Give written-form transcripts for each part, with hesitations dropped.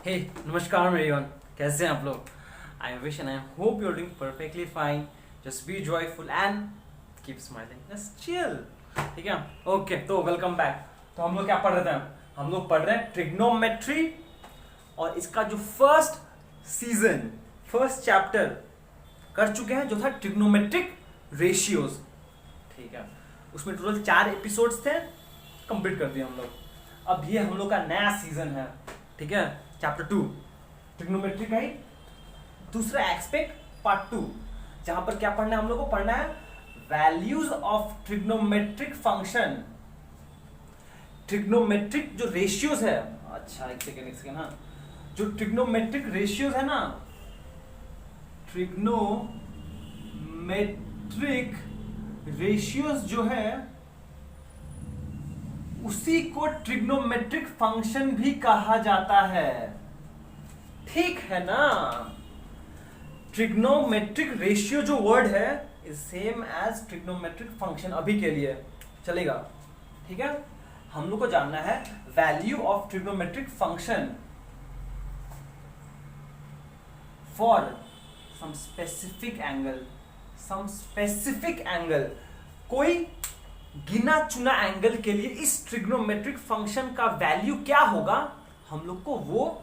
हे नमस्कार एवरीवन, कैसे हैं आप लोग। I wish and I hope you are doing perfectly fine. Just be joyful and keep smiling, just chill. ठीक है, ओके। तो वेलकम बैक। तो हम लोग क्या पढ़ रहे थे? हम लोग पढ़ रहे हैं ट्रिग्नोमेट्री और इसका जो फर्स्ट सीजन, फर्स्ट चैप्टर कर चुके हैं, जो था ट्रिग्नोमेट्रिक रेशियोज। ठीक है, उसमें टोटल 4 एपिसोड्स थे, कंप्लीट कर दिए हम लोग। अब ये हम लोग का नया सीजन है, ठीक है, चैप्टर 2 ट्रिग्नोमेट्री का ही दूसरा एस्पेक्ट पार्ट 2, जहां पर क्या पढ़ना है हम लोग को? पढ़ना है values of trigonometric function. Trigonometric जो रेशियोज है, अच्छा एक सेकेंड हाँ, जो ट्रिग्नोमेट्रिक रेशियोज है ना, ट्रिग्नोमेट्रिक रेशियोज जो है उसी को ट्रिग्नोमेट्रिक फंक्शन भी कहा जाता है। ठीक है ना? ट्रिग्नोमेट्रिक रेशियो जो वर्ड है is same as trigonometric function अभी के लिए चलेगा। ठीक है, हम लोग को जानना है value of trigonometric function for some specific angle. कोई गिना चुना एंगल के लिए इस ट्रिग्नोमेट्रिक फंक्शन का वैल्यू क्या होगा, हम लोग को वो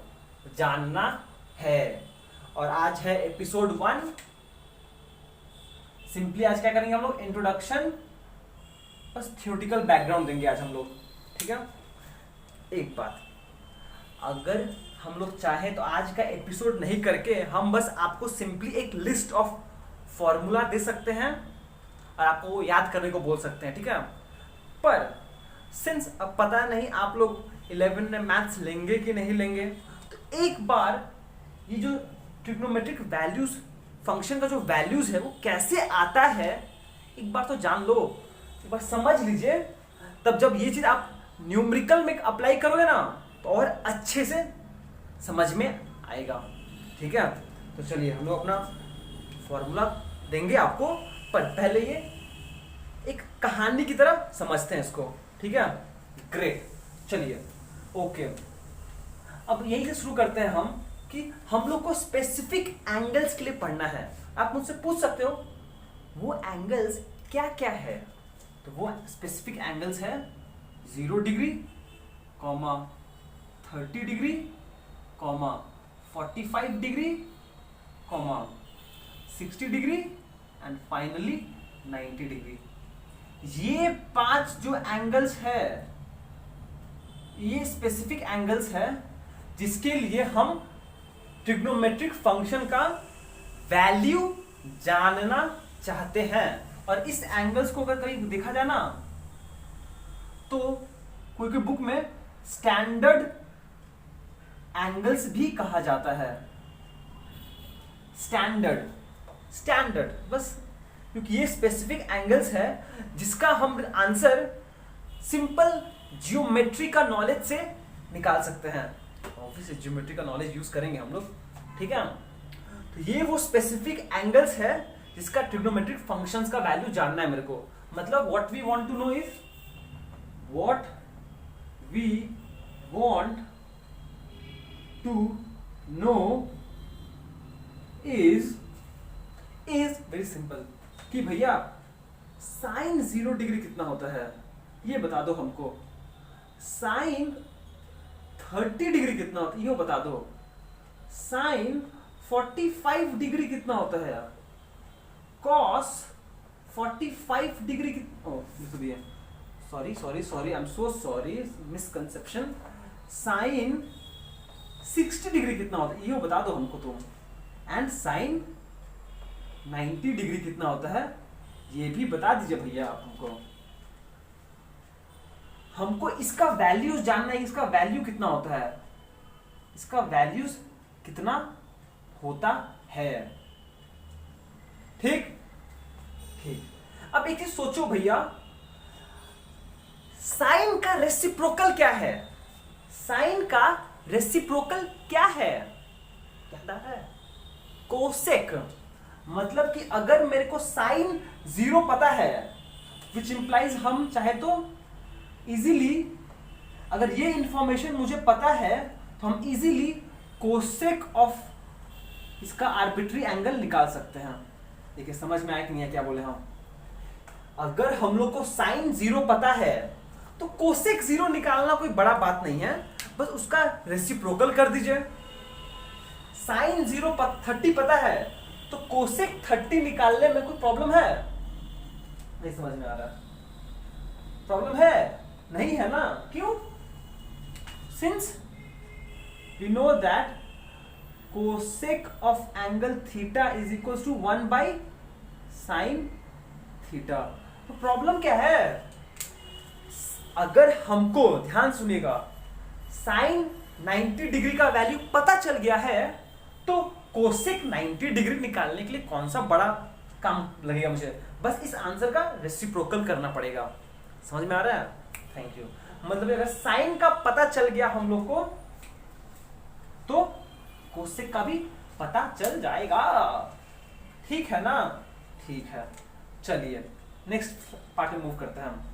जानना है। और आज है एपिसोड 1। सिंपली आज क्या करेंगे हम लोग? इंट्रोडक्शन, बस थ्योरेटिकल बैकग्राउंड देंगे आज हम लोग। ठीक है, एक बात, अगर हम लोग चाहें तो आज का एपिसोड नहीं करके हम बस आपको सिंपली एक लिस्ट ऑफ फॉर्मूला दे सकते हैं और आपको वो याद करने को बोल सकते हैं। ठीक है, पर सिंस अब पता नहीं आप लोग 11 में मैथ्स लेंगे कि नहीं लेंगे, तो एक बार ये जो ट्रिग्नोमेट्रिक वैल्यूज फंक्शन का जो वैल्यूज है वो कैसे आता है एक बार तो जान लो, एक बार समझ लीजिए। तब जब ये चीज आप न्यूमेरिकल में अप्लाई करोगे ना तो और अच्छे से समझ में आएगा। ठीक है, तो चलिए हम लोग अपना फॉर्मूला देंगे आपको, पर पहले ये एक कहानी की तरह समझते हैं इसको। ठीक है, ग्रेट, चलिए ओके। अब यही से शुरू करते हैं हम कि हम लोग को स्पेसिफिक एंगल्स के लिए पढ़ना है। आप मुझसे पूछ सकते हो वो एंगल्स क्या क्या है, तो वो स्पेसिफिक एंगल्स है 0 degree, 30 degree, 45 degree, 60 degree and finally 90 degree. ये 5 जो एंगल्स है, ये स्पेसिफिक एंगल्स है जिसके लिए हम ट्रिग्नोमेट्रिक फंक्शन का वैल्यू जानना चाहते हैं। और इस एंगल्स को अगर कहीं देखा जाए ना तो कोई कोई बुक में स्टैंडर्ड एंगल्स भी कहा जाता है। स्टैंडर्ड बस, क्योंकि ये स्पेसिफिक एंगल्स है जिसका हम आंसर सिंपल जियोमेट्री का नॉलेज से निकाल सकते हैं। ऑब्वियसली जियोमेट्री का नॉलेज यूज करेंगे हम लोग। ठीक है, तो ये वो स्पेसिफिक एंगल्स है जिसका ट्रिग्नोमेट्रिक फंक्शंस का वैल्यू जानना है मेरे को। मतलब what we want to know is very simple कि भैया साइन 0 डिग्री कितना होता है ये बता दो हमको, साइन 30 डिग्री कितना होता है ये बता दो, साइन 45 डिग्री कितना होता है, cos 45 degree sorry I am so sorry, misconception, sine 60 degree कितना होता है ये बता दो हमको तुम, एंड साइन 90 डिग्री कितना होता है ये भी बता दीजिए भैया आप हमको इसका वैल्यूज जानना है। इसका वैल्यू कितना होता है, इसका वैल्यूज कितना होता है। ठीक, अब एक चीज सोचो भैया, साइन का रेसिप्रोकल क्या है? साइन का रेसिप्रोकल क्या है? कोसेक। मतलब कि अगर मेरे को साइन 0 पता है, विच इंप्लाइज हम चाहे तो इजीली, अगर ये इंफॉर्मेशन मुझे पता है तो हम इजीली कोसेक ऑफ इसका आर्बिट्री एंगल निकाल सकते हैं। देखिए समझ में आया कि नहीं है क्या बोले हम। अगर हम लोग को साइन 0 पता है तो कोसेक 0 निकालना कोई बड़ा बात नहीं है, बस उसका रेसिप्रोकल कर दीजिए। साइन 30 पता है तो कोसेक 30 निकालने में कोई प्रॉब्लम है? नहीं समझ में आ रहा। प्रॉब्लम है? नहीं है ना? क्यों? Since we know that cosec of angle theta is equal to 1 by sine theta. तो प्रॉब्लम क्या है? अगर हमको, ध्यान सुनिएगा, साइन 90 डिग्री का वैल्यू पता चल गया है तो कोसेक 90 डिग्री निकालने के लिए कौन सा बड़ा काम लगेगा मुझे? बस इस आंसर का रेसिप्रोकल करना पड़ेगा। समझ में आ रहा है? Thank you. मतलब अगर साइन का पता चल गया हम लोग को तो कोसेक का भी पता चल जाएगा। ठीक है ना? ठीक है, चलिए नेक्स्ट पार्ट में मूव करते हैं हम।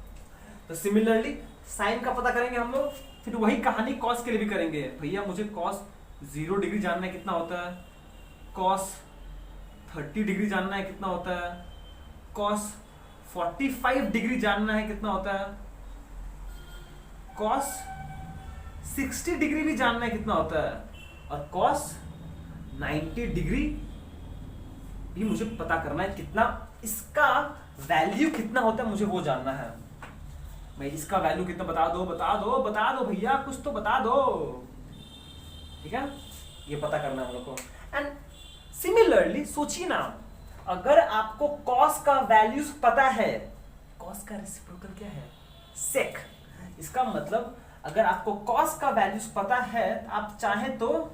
तो सिमिलरली साइन का पता करेंगे हम लोग, फिर वही कहानी कॉस के लिए भी करेंगे। भैया मुझे कॉस 0 डिग्री जानना है कितना होता है, कॉस 30 डिग्री जानना है कितना होता है, कॉस 45 डिग्री जानना है कितना होता है, कॉस 60 डिग्री भी जानना है कितना होता है, और कॉस 90 डिग्री भी मुझे पता करना है कितना, इसका वैल्यू कितना होता है मुझे वो जानना है। भाई इसका वैल्यू कितना बता दो, बता दो, बता दो भैया, कुछ तो बता दो। ठीक है, ये पता करना है हम लोग को। एंड सिमिलरली सोचिए ना, अगर आपको कॉस का वैल्यूज पता है, कॉस का रेसिप्रोकल क्या है? सेक। इसका मतलब अगर आपको कॉस का वैल्यूज पता है, आप चाहें तो,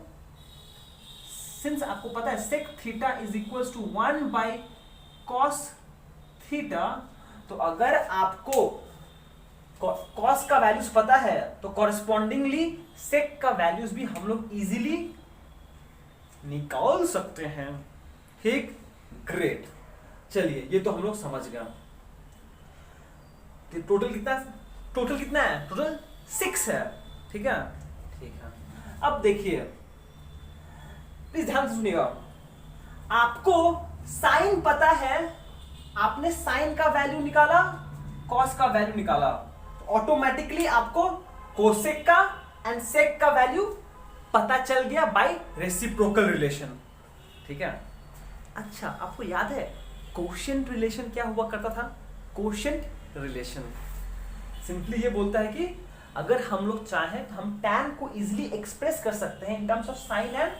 सिंस आपको पता है sec theta is equal to 1 by cos theta, तो अगर आपको कॉस का वैल्यूज पता है तो कॉरेस्पॉन्डिंगली सेक का वैल्यूज भी हम लोग इजीली निकाल सकते हैं। ठीक, ग्रेट। चलिए ये तो हम लोग समझ गए। टोटल कितना है? टोटल 6 है। ठीक है, ठीक है। अब देखिए, प्लीज ध्यान से सुनिएगा। आपको साइन पता है, आपने साइन का वैल्यू निकाला, कॉस का वैल्यू निकाला, तो ऑटोमेटिकली आपको कोसेक का एंड सेक का वैल्यू पता चल गया बाय रेसिप्रोकल रिलेशन। ठीक है। अच्छा, आपको याद है कोशेंट रिलेशन क्या हुआ करता था? कोशेंट रिलेशन सिंपली ये बोलता है कि अगर हम लोग चाहें तो हम tan को इजीली एक्सप्रेस कर सकते हैं in terms of sine and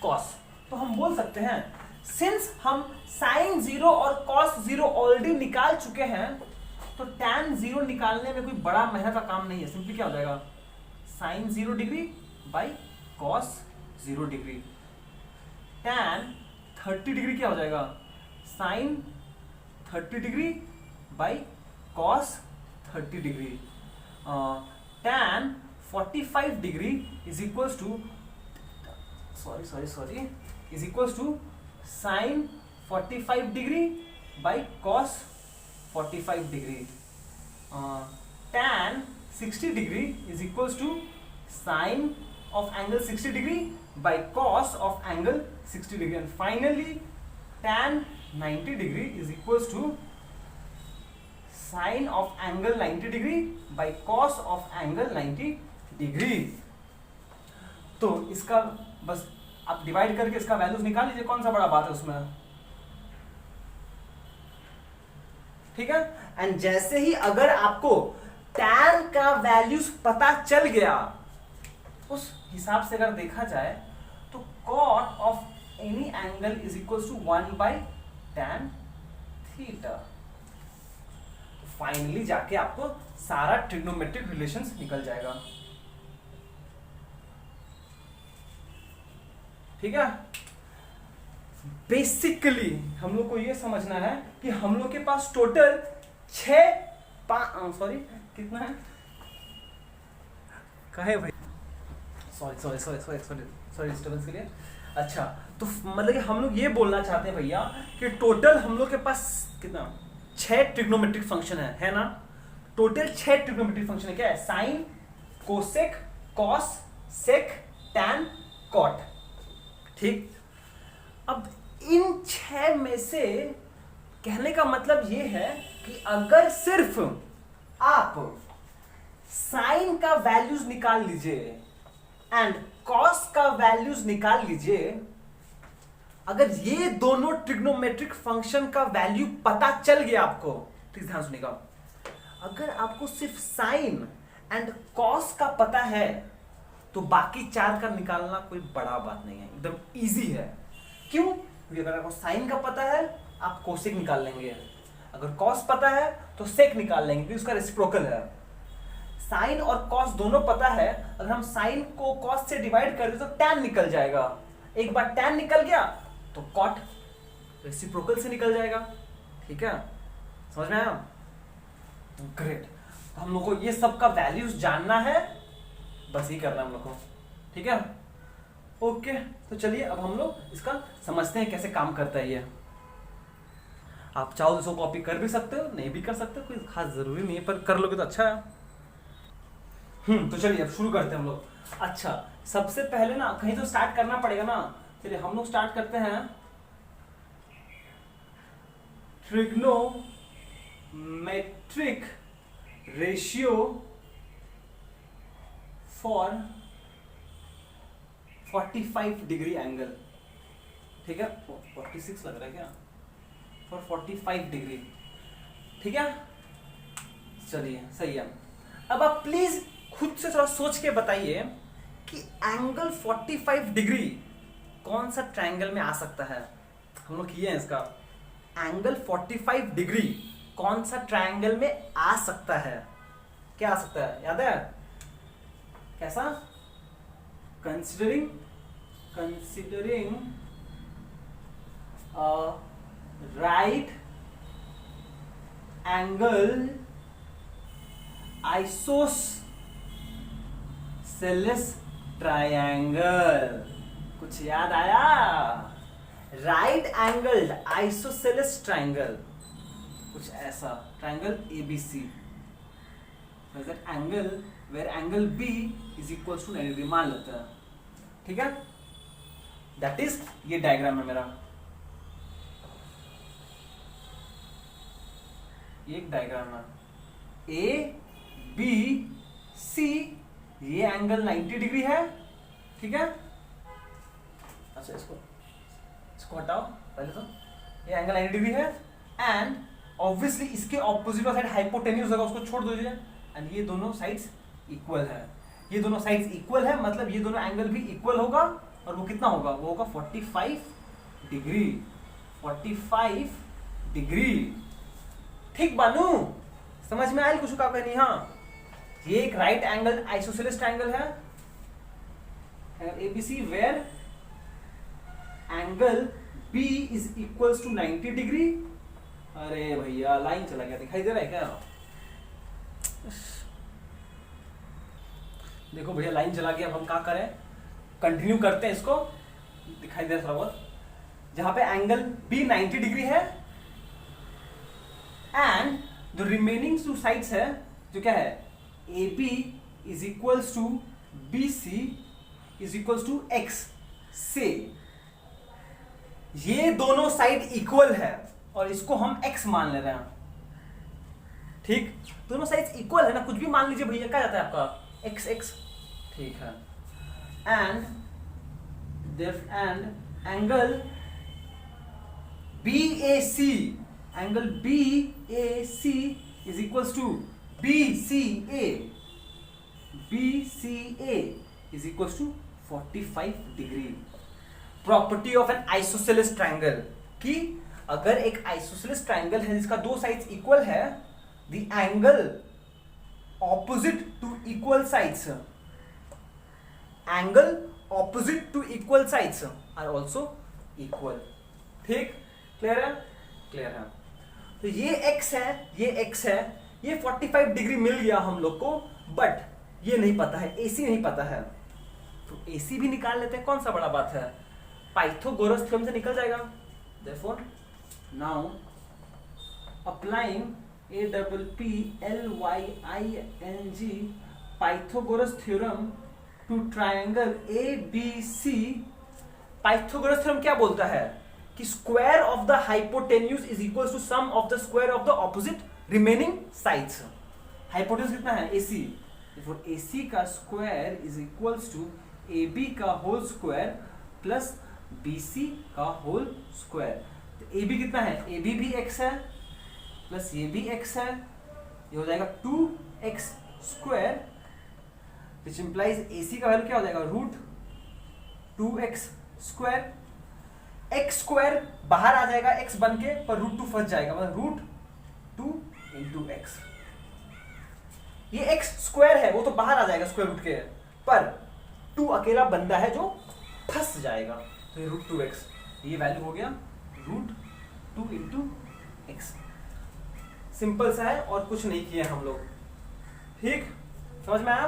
cos. तो हम बोल सकते हैं, सिंस हम साइन 0 और कॉस 0 ऑलरेडी निकाल चुके हैं, तो tan 0 निकालने में कोई बड़ा मेहनत का काम नहीं है। सिंपली क्या हो जाएगा? Sine 0 degree by cos 0 degree. tan 30 degree क्या हो जाएगा? Sine 30 degree by cos 30 degree. tan 45 degree is equals to is equals to sine 45 degree by cos 45 degree. tan 60 degree is equals to sine of angle 60 degree by cos of angle 60 degree, and finally tan 90 degree is equals to sine of angle 90 degree by cos of angle 90 degree। तो इसका बस आप divide करके इसका values निकाल लीजिए, कौन सा बड़ा बात है उसमें। ठीक है। एंड जैसे ही अगर आपको tan का वैल्यूज पता चल गया, उस हिसाब से अगर देखा जाए तो cot of any angle is equal to 1 by tan theta. Finally जाके आपको सारा ट्रिग्नोमेट्रिक रिलेशंस निकल जाएगा। ठीक है। बेसिकली हम लोग को ये समझना है कि हम लोग के पास टोटल कितना है? कहे भाई, सॉरी डिस्टर्बेंस के लिए। अच्छा, तो मतलब कि हम लोग ये बोलना चाहते हैं भैया कि टोटल हम लोग के पास कितना 6 ट्रिग्नोमेट्रिक फंक्शन है ना? टोटल 6 ट्रिग्नोमेट्रिक फंक्शन है। क्या है? साइन, कोसेक, कॉस, सेक, टैन, कॉट। ठीक। अब इन 6 में से कहने का मतलब ये है कि अगर सिर्फ आप साइन का वैल्यूज निकाल लीजिए एंड कॉस का वैल्यूज निकाल लीजिए, अगर ये दोनों ट्रिग्नोमेट्रिक फंक्शन का वैल्यू पता चल गया आपको, प्लीज ध्यान सुनिएगा, अगर आपको सिर्फ साइन एंड कॉस का पता है तो बाकी 4 का निकालना कोई बड़ा बात नहीं है, एकदम इजी है। क्यों? क्योंकि अगर आपको साइन का पता है आप कोसेक निकाल लेंगे, अगर कॉस पता है तो सेक निकाल लेंगे क्योंकि उसका रेसिप्रोकल है। साइन और कॉस दोनों पता है, अगर हम साइन को कॉस से डिवाइड कर दे तो टैन निकल जाएगा, एक बार टैन निकल गया तो कॉट रेसिप्रोकल से निकल जाएगा। ठीक है, समझ में आया? ग्रेट। हम लोग को ये सब का वैल्यूज जानना है, बस ही करना है हम लोग को। ठीक है, ओके। तो चलिए अब हम लोग इसका समझते हैं कैसे काम करता है ये। आप चाहो तो इसको कॉपी कर भी सकते हो, नहीं भी कर सकते हो, कोई खास जरूरी नहीं है, पर कर लोगे तो अच्छा है। तो चलिए अब शुरू करते हैं हम लोग। अच्छा, सबसे पहले ना कहीं तो स्टार्ट करना पड़ेगा ना, चलिए हम लोग स्टार्ट करते हैं trigonometric ratio for 45 degree angle. ठीक है, 46 लग रहा है क्या? For 45 degree. ठीक है, चलिए सही है। अब आप प्लीज खुद से थोड़ा सोच के बताइए कि एंगल 45 डिग्री कौन सा ट्रायंगल में आ सकता है। हम लोग किए हैं इसका, एंगल 45 डिग्री कौन सा ट्रायंगल में आ सकता है? क्या आ सकता है, याद है? कैसा? Considering right angle isosceles triangle. कुछ याद आया? राइट एंगल्ड आइसोसेलेस ट्रायंगल, कुछ ऐसा triangle ABC, angle where angle B is equal to 90 degree मान लेते हैं। ठीक है, दैट इज ये डायग्राम है मेरा, ये एक डायग्राम है ABC, ये एंगल 90 डिग्री है। ठीक है, अच्छा इसको हटाओ पहले तो, ये एंगल 90 डिग्री है एंड ऑब्वियसली इसके ऑपोजिट साइड हाइपोटेन्यूज होगा, उसको छोड़ दीजिए, एंड ये दोनों साइड्स इक्वल है। ये दोनों साइड्स इक्वल है मतलब ये दोनों एंगल भी इक्वल होगा, और वो कितना होगा? वो होगा 45 डिग्री। 45 डिग्री। ठीक बानू, समझ में आयल कुछ का कहनी? हाँ, ये एक राइट एंगल आइसोसेलेस ट्रायंगल है ABC where angle B is equals to 90 degree. अरे भैया लाइन चला गया, दिखाई दे रहा है क्या? देखो भैया लाइन चला गया, अब हम क्या करें? कंटिन्यू करते हैं इसको, दिखाई दे रहा थोड़ा बहुत, जहां पे एंगल B 90 डिग्री है एंड जो रिमेनिंग 2 साइड्स है जो क्या है, AB is equals to BC is equals to X से ये दोनों साइड इक्वल है और इसको हम x मान ले रहे हैं। ठीक, दोनों साइड्स इक्वल है ना, कुछ भी मान लीजिए भैया, क्या जाता है आपका? x x। ठीक है, and angle BAC, angle BAC is equals to BCA is equals to 45 degree. Property of an isosceles triangle, कि अगर एक आइसोसेलेस ट्रायंगल है जिसका 2 साइड्स इक्वल है, the angle opposite to equal sides, angle opposite to equal sides are also equal. ठीक, clear है? Clear है। तो ये x है, ये x है, ये 45 डिग्री मिल गया हम लोग को, बट ये नहीं पता है, AC नहीं पता है, तो AC भी निकाल लेते हैं, कौन सा बड़ा बात है? पाइथागोरस थ्योरम से निकल जाएगा। Therefore, now applying APPLYING Pythagoras theorem to triangle ABC Pythagoras theorem क्या बोलता है कि square of the hypotenuse is equal to sum of the square of the opposite remaining sides. Hypotenuse कितना है AC, AC का square is equals to AB का whole square plus BC का whole square. तो AB कितना है, AB भी x है प्लस ये भी x है, ये हो जाएगा 2x square which implies AC का वैल्यू क्या हो जाएगा root 2x square. x square बाहर आ जाएगा x बन के, पर रूट 2 फंस जाएगा, मतलब रूट 2 इंटू एक्स। ये x स्क्वायर है वो तो बाहर आ जाएगा स्क्वायर रूट के, पर 2 अकेला बंदा है जो फंस जाएगा, तो ये रूट 2x, ये वैल्यू हो गया रूट 2 इंटू एक्स। सिंपल सा है और कुछ नहीं किया हम लोग, ठीक, समझ में आया?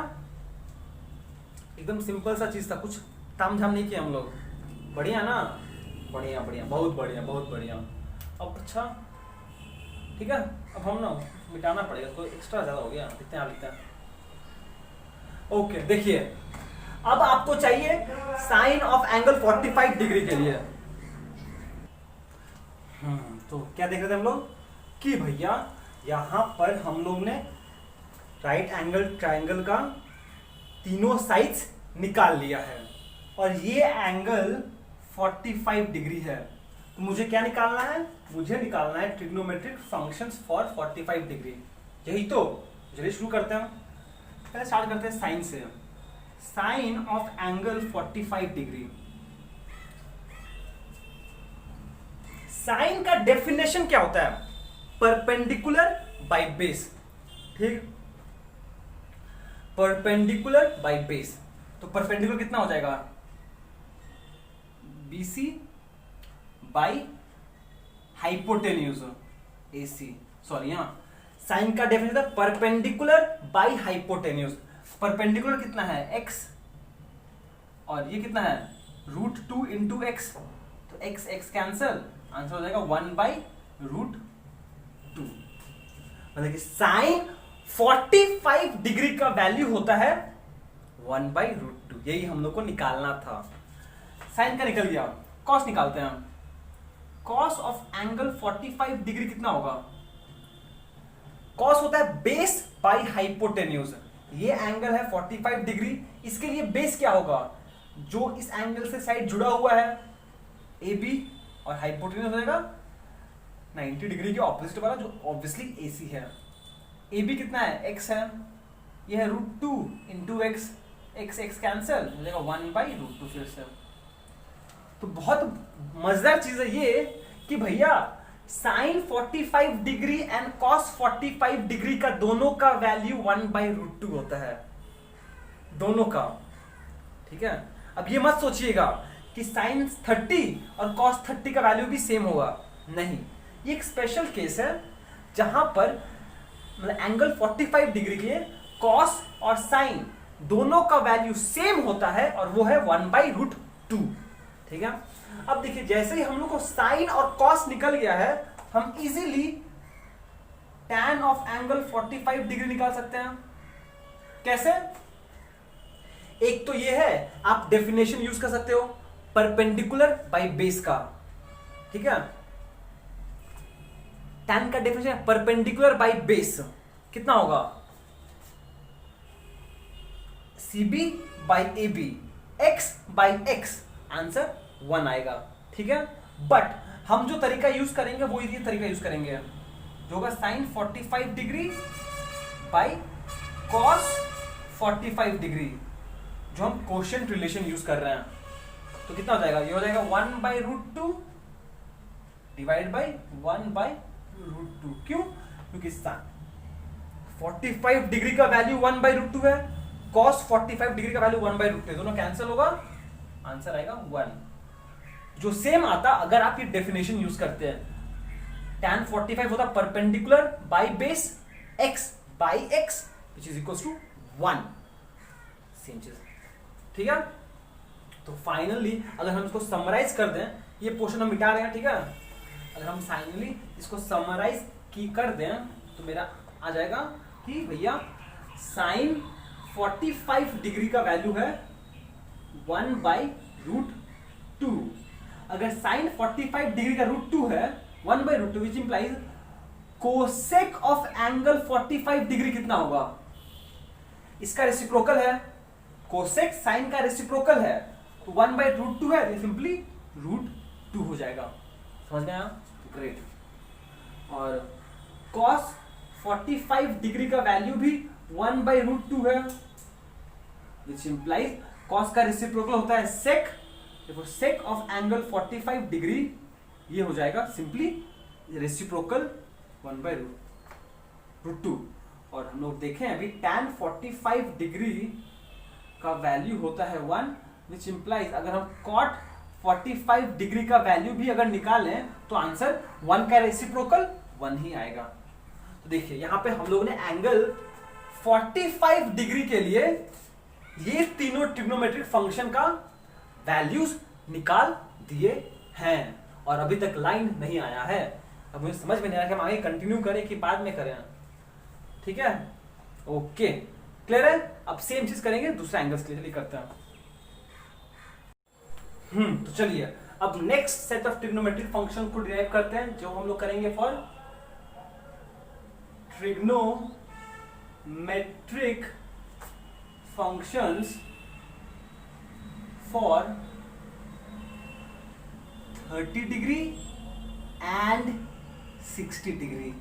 एकदम सिंपल सा चीज था, कुछ ताम झाम नहीं किया हम लोग। बढ़िया ना, बढ़िया बढ़िया, बहुत बढ़िया बहुत बढ़िया। अब अच्छा ठीक है, अब हम ना मिटाना पड़ेगा इसको, एक्स्ट्रा ज्यादा हो गया, लिखते हैं लिखते हैं। ओके देखिए, अब आपको चाहिए साइन ऑफ एंगल 45 डिग्री के लिए। तो क्या देख रहे थे हम लोग कि भैया यहां पर हम लोग ने राइट एंगल ट्रायंगल का तीनों साइड्स निकाल लिया है और ये एंगल 45 डिग्री है। तो मुझे क्या निकालना है, मुझे निकालना है ट्रिग्नोमेट्रिक फंक्शंस फॉर 45 डिग्री। यही तो, चलिए शुरू करते हैं। पहले स्टार्ट करते हैं साइन से। Sine of angle 45 degree, sine का डेफिनेशन क्या होता है, परपेंडिकुलर बाय बेस, ठीक, परपेंडिकुलर बाय बेस। तो परपेंडिकुलर कितना हो जाएगा, BC by hypotenuse AC, sorry यहाँ साइन का डेफिनेशन है परपेंडिकुलर बाई हाइपोटेन्यूज। परपेंडिकुलर कितना है x और ये कितना है रूट 2 इंटू एक्स, तो x x कैंसल, आंसर हो जाएगा 1 बाई रूट 2। मतलब कि साइन 45 डिग्री का वैल्यू होता है 1 बाई रूट 2, यही हम लोग को निकालना था। साइन का निकल गया, कॉस निकालते हैं हम। कॉस ऑफ एंगल 45 डिग्री कितना होगा, कॉस होता है बेस बाई हाइपोटेन्यूज। ये एंगल है 45 डिग्री, इसके लिए बेस क्या होगा, जो इस एंगल से साइड जुड़ा हुआ है AB, और हाइपोटेन्यूज हो जाएगा 90 डिग्री के ऑपोजिट वाला जो ऑब्वियसली AC है। AB कितना है x है, ये है root 2 into x, x x cancel हो जाएगा 1 बाई रूट 2 फिर से। तो बहुत मजेदार चीज है ये कि भैया sine 45 degree and cos 45 degree का दोनों का वैल्यू 1 बाई रूट 2 होता है, दोनों का, ठीक है। अब ये मत सोचिएगा कि साइन 30 और कॉस 30 का वैल्यू भी सेम होगा, नहीं, ये एक स्पेशल केस है जहां पर मतलब एंगल 45 डिग्री के लिए कॉस और साइन दोनों का वैल्यू सेम होता है और वो है 1 बाई रूट 2, ठीक है। अब देखिए जैसे ही हम लोग को साइन और कॉस निकल गया है, हम easily tan of angle 45 degree निकाल सकते हैं। कैसे, एक तो ये है, आप डेफिनेशन यूज कर सकते हो परपेंडिकुलर बाय बेस का, ठीक है। टैन का डेफिनेशन है परपेंडिकुलर बाय बेस, कितना होगा CB by AB, x by x, answer 1 आएगा, ठीक है। बट हम जो तरीका यूज करेंगे वो ये तरीका यूज करेंगे जो होगा sine 45 degree by cos 45 degree, जो हम कोशेंट रिलेशन यूज कर रहे हैं। तो कितना हो जाएगा, ये हो जाएगा 1 by root 2 divide by 1 by root 2। क्यों, क्योंकि 45 डिग्री का वैल्यू 1 बाई रूट 2 है, cos 45 डिग्री का वैल्यू 1 बाई रूट 2, दोनों कैंसिल होगा, आंसर आएगा 1। जो सेम आता अगर आप ये डेफिनेशन यूज करते हैं, tan 45 होता perpendicular by base x by x which is equal to 1, same चीज, ठीक है। तो फाइनली अगर हम इसको समराइज कर दें, ये पोर्शन हम मिटा रहे हैं, ठीक है। अगर हम फाइनली इसको समराइज की कर दें तो मेरा आ जाएगा कि भैया साइन 45 डिग्री का वैल्यू है 1 बाई रूट 2। अगर साइन 45 डिग्री का रूट 2 है, 1/√2 which implies cosec of angle 45 degree कितना होगा? इसका रेसिप्रोकल है, कोसेक साइन का रेसिप्रोकल है, तो 1/√2 है, ये सिंपली √2 हो जाएगा। समझ में आया? ग्रेट। और cos 45 डिग्री का वैल्यू भी 1/√2 है, विच इंप्लाइज cos का रेसिप्रोकल होता है sec, देखो sec ऑफ एंगल 45 डिग्री, ये हो जाएगा सिंपली रेसिप्रोकल 1/√2। और हम लोग देखें अभी tan 45 डिग्री का वैल्यू होता है 1, विच इंप्लाइज अगर हम cot 45 डिग्री का वैल्यू भी अगर निकालें तो आंसर 1 का रेसिप्रोकल 1 ही आएगा। तो देखिए यहां पे हम लोगों ने एंगल 45 डिग्री के लिए ये तीनों ट्रिग्नोमेट्रिक फंक्शन का वैल्यूज निकाल दिए हैं, और अभी तक लाइन नहीं आया है। अब मुझे समझ में नहीं आया कि हम आगे कंटिन्यू करें कि बाद में करें। ठीक है, ओके, क्लियर है? अब सेम चीज करेंगे दूसरा एंगल्स के लिए, करते हैं। तो चलिए अब next set of trigonometric function को डिराइव करते हैं, जो हम लोग करेंगे for trigonometric functions for 30 degree and 60 degree.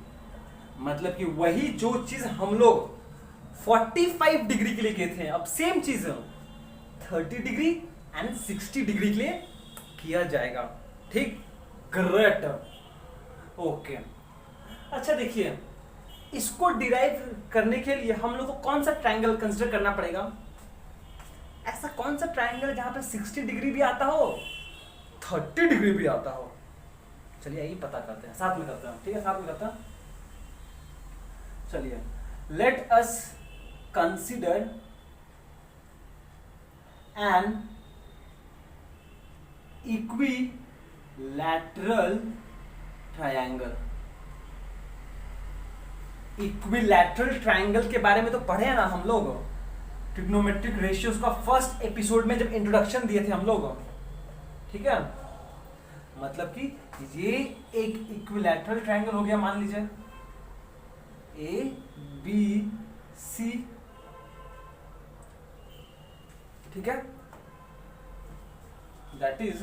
मतलब कि वही जो चीज हम लोग 45 डिग्री के लिए किए थे, अब सेम चीज 30 डिग्री एंड 60 डिग्री के लिए किया जाएगा। ठीक, ग्रेट, ओके। अच्छा देखिए, इसको डिराइव करने के लिए हम लोग को कौन सा ट्रायंगल कंसीडर करना पड़ेगा? ऐसा कौन सा ट्रायंगल जहां पे 60 डिग्री भी आता हो, 30 डिग्री भी आता हो? चलिए यही पता करते हैं, साथ में करते हैं। ठीक है, साथ में करते हैं। चलिए, let us consider N equilateral triangle. Equilateral triangle के बारे में तो पढ़े हैं ना हम लोग, ट्रिग्नोमेट्रिक रेशियोज का फर्स्ट एपिसोड में जब इंट्रोडक्शन दिए थे हम लोग। ठीक है, मतलब कि ये एक इक्विलैटरल ट्रायंगल हो गया, मान लीजिए ए बी सी। ठीक है, that is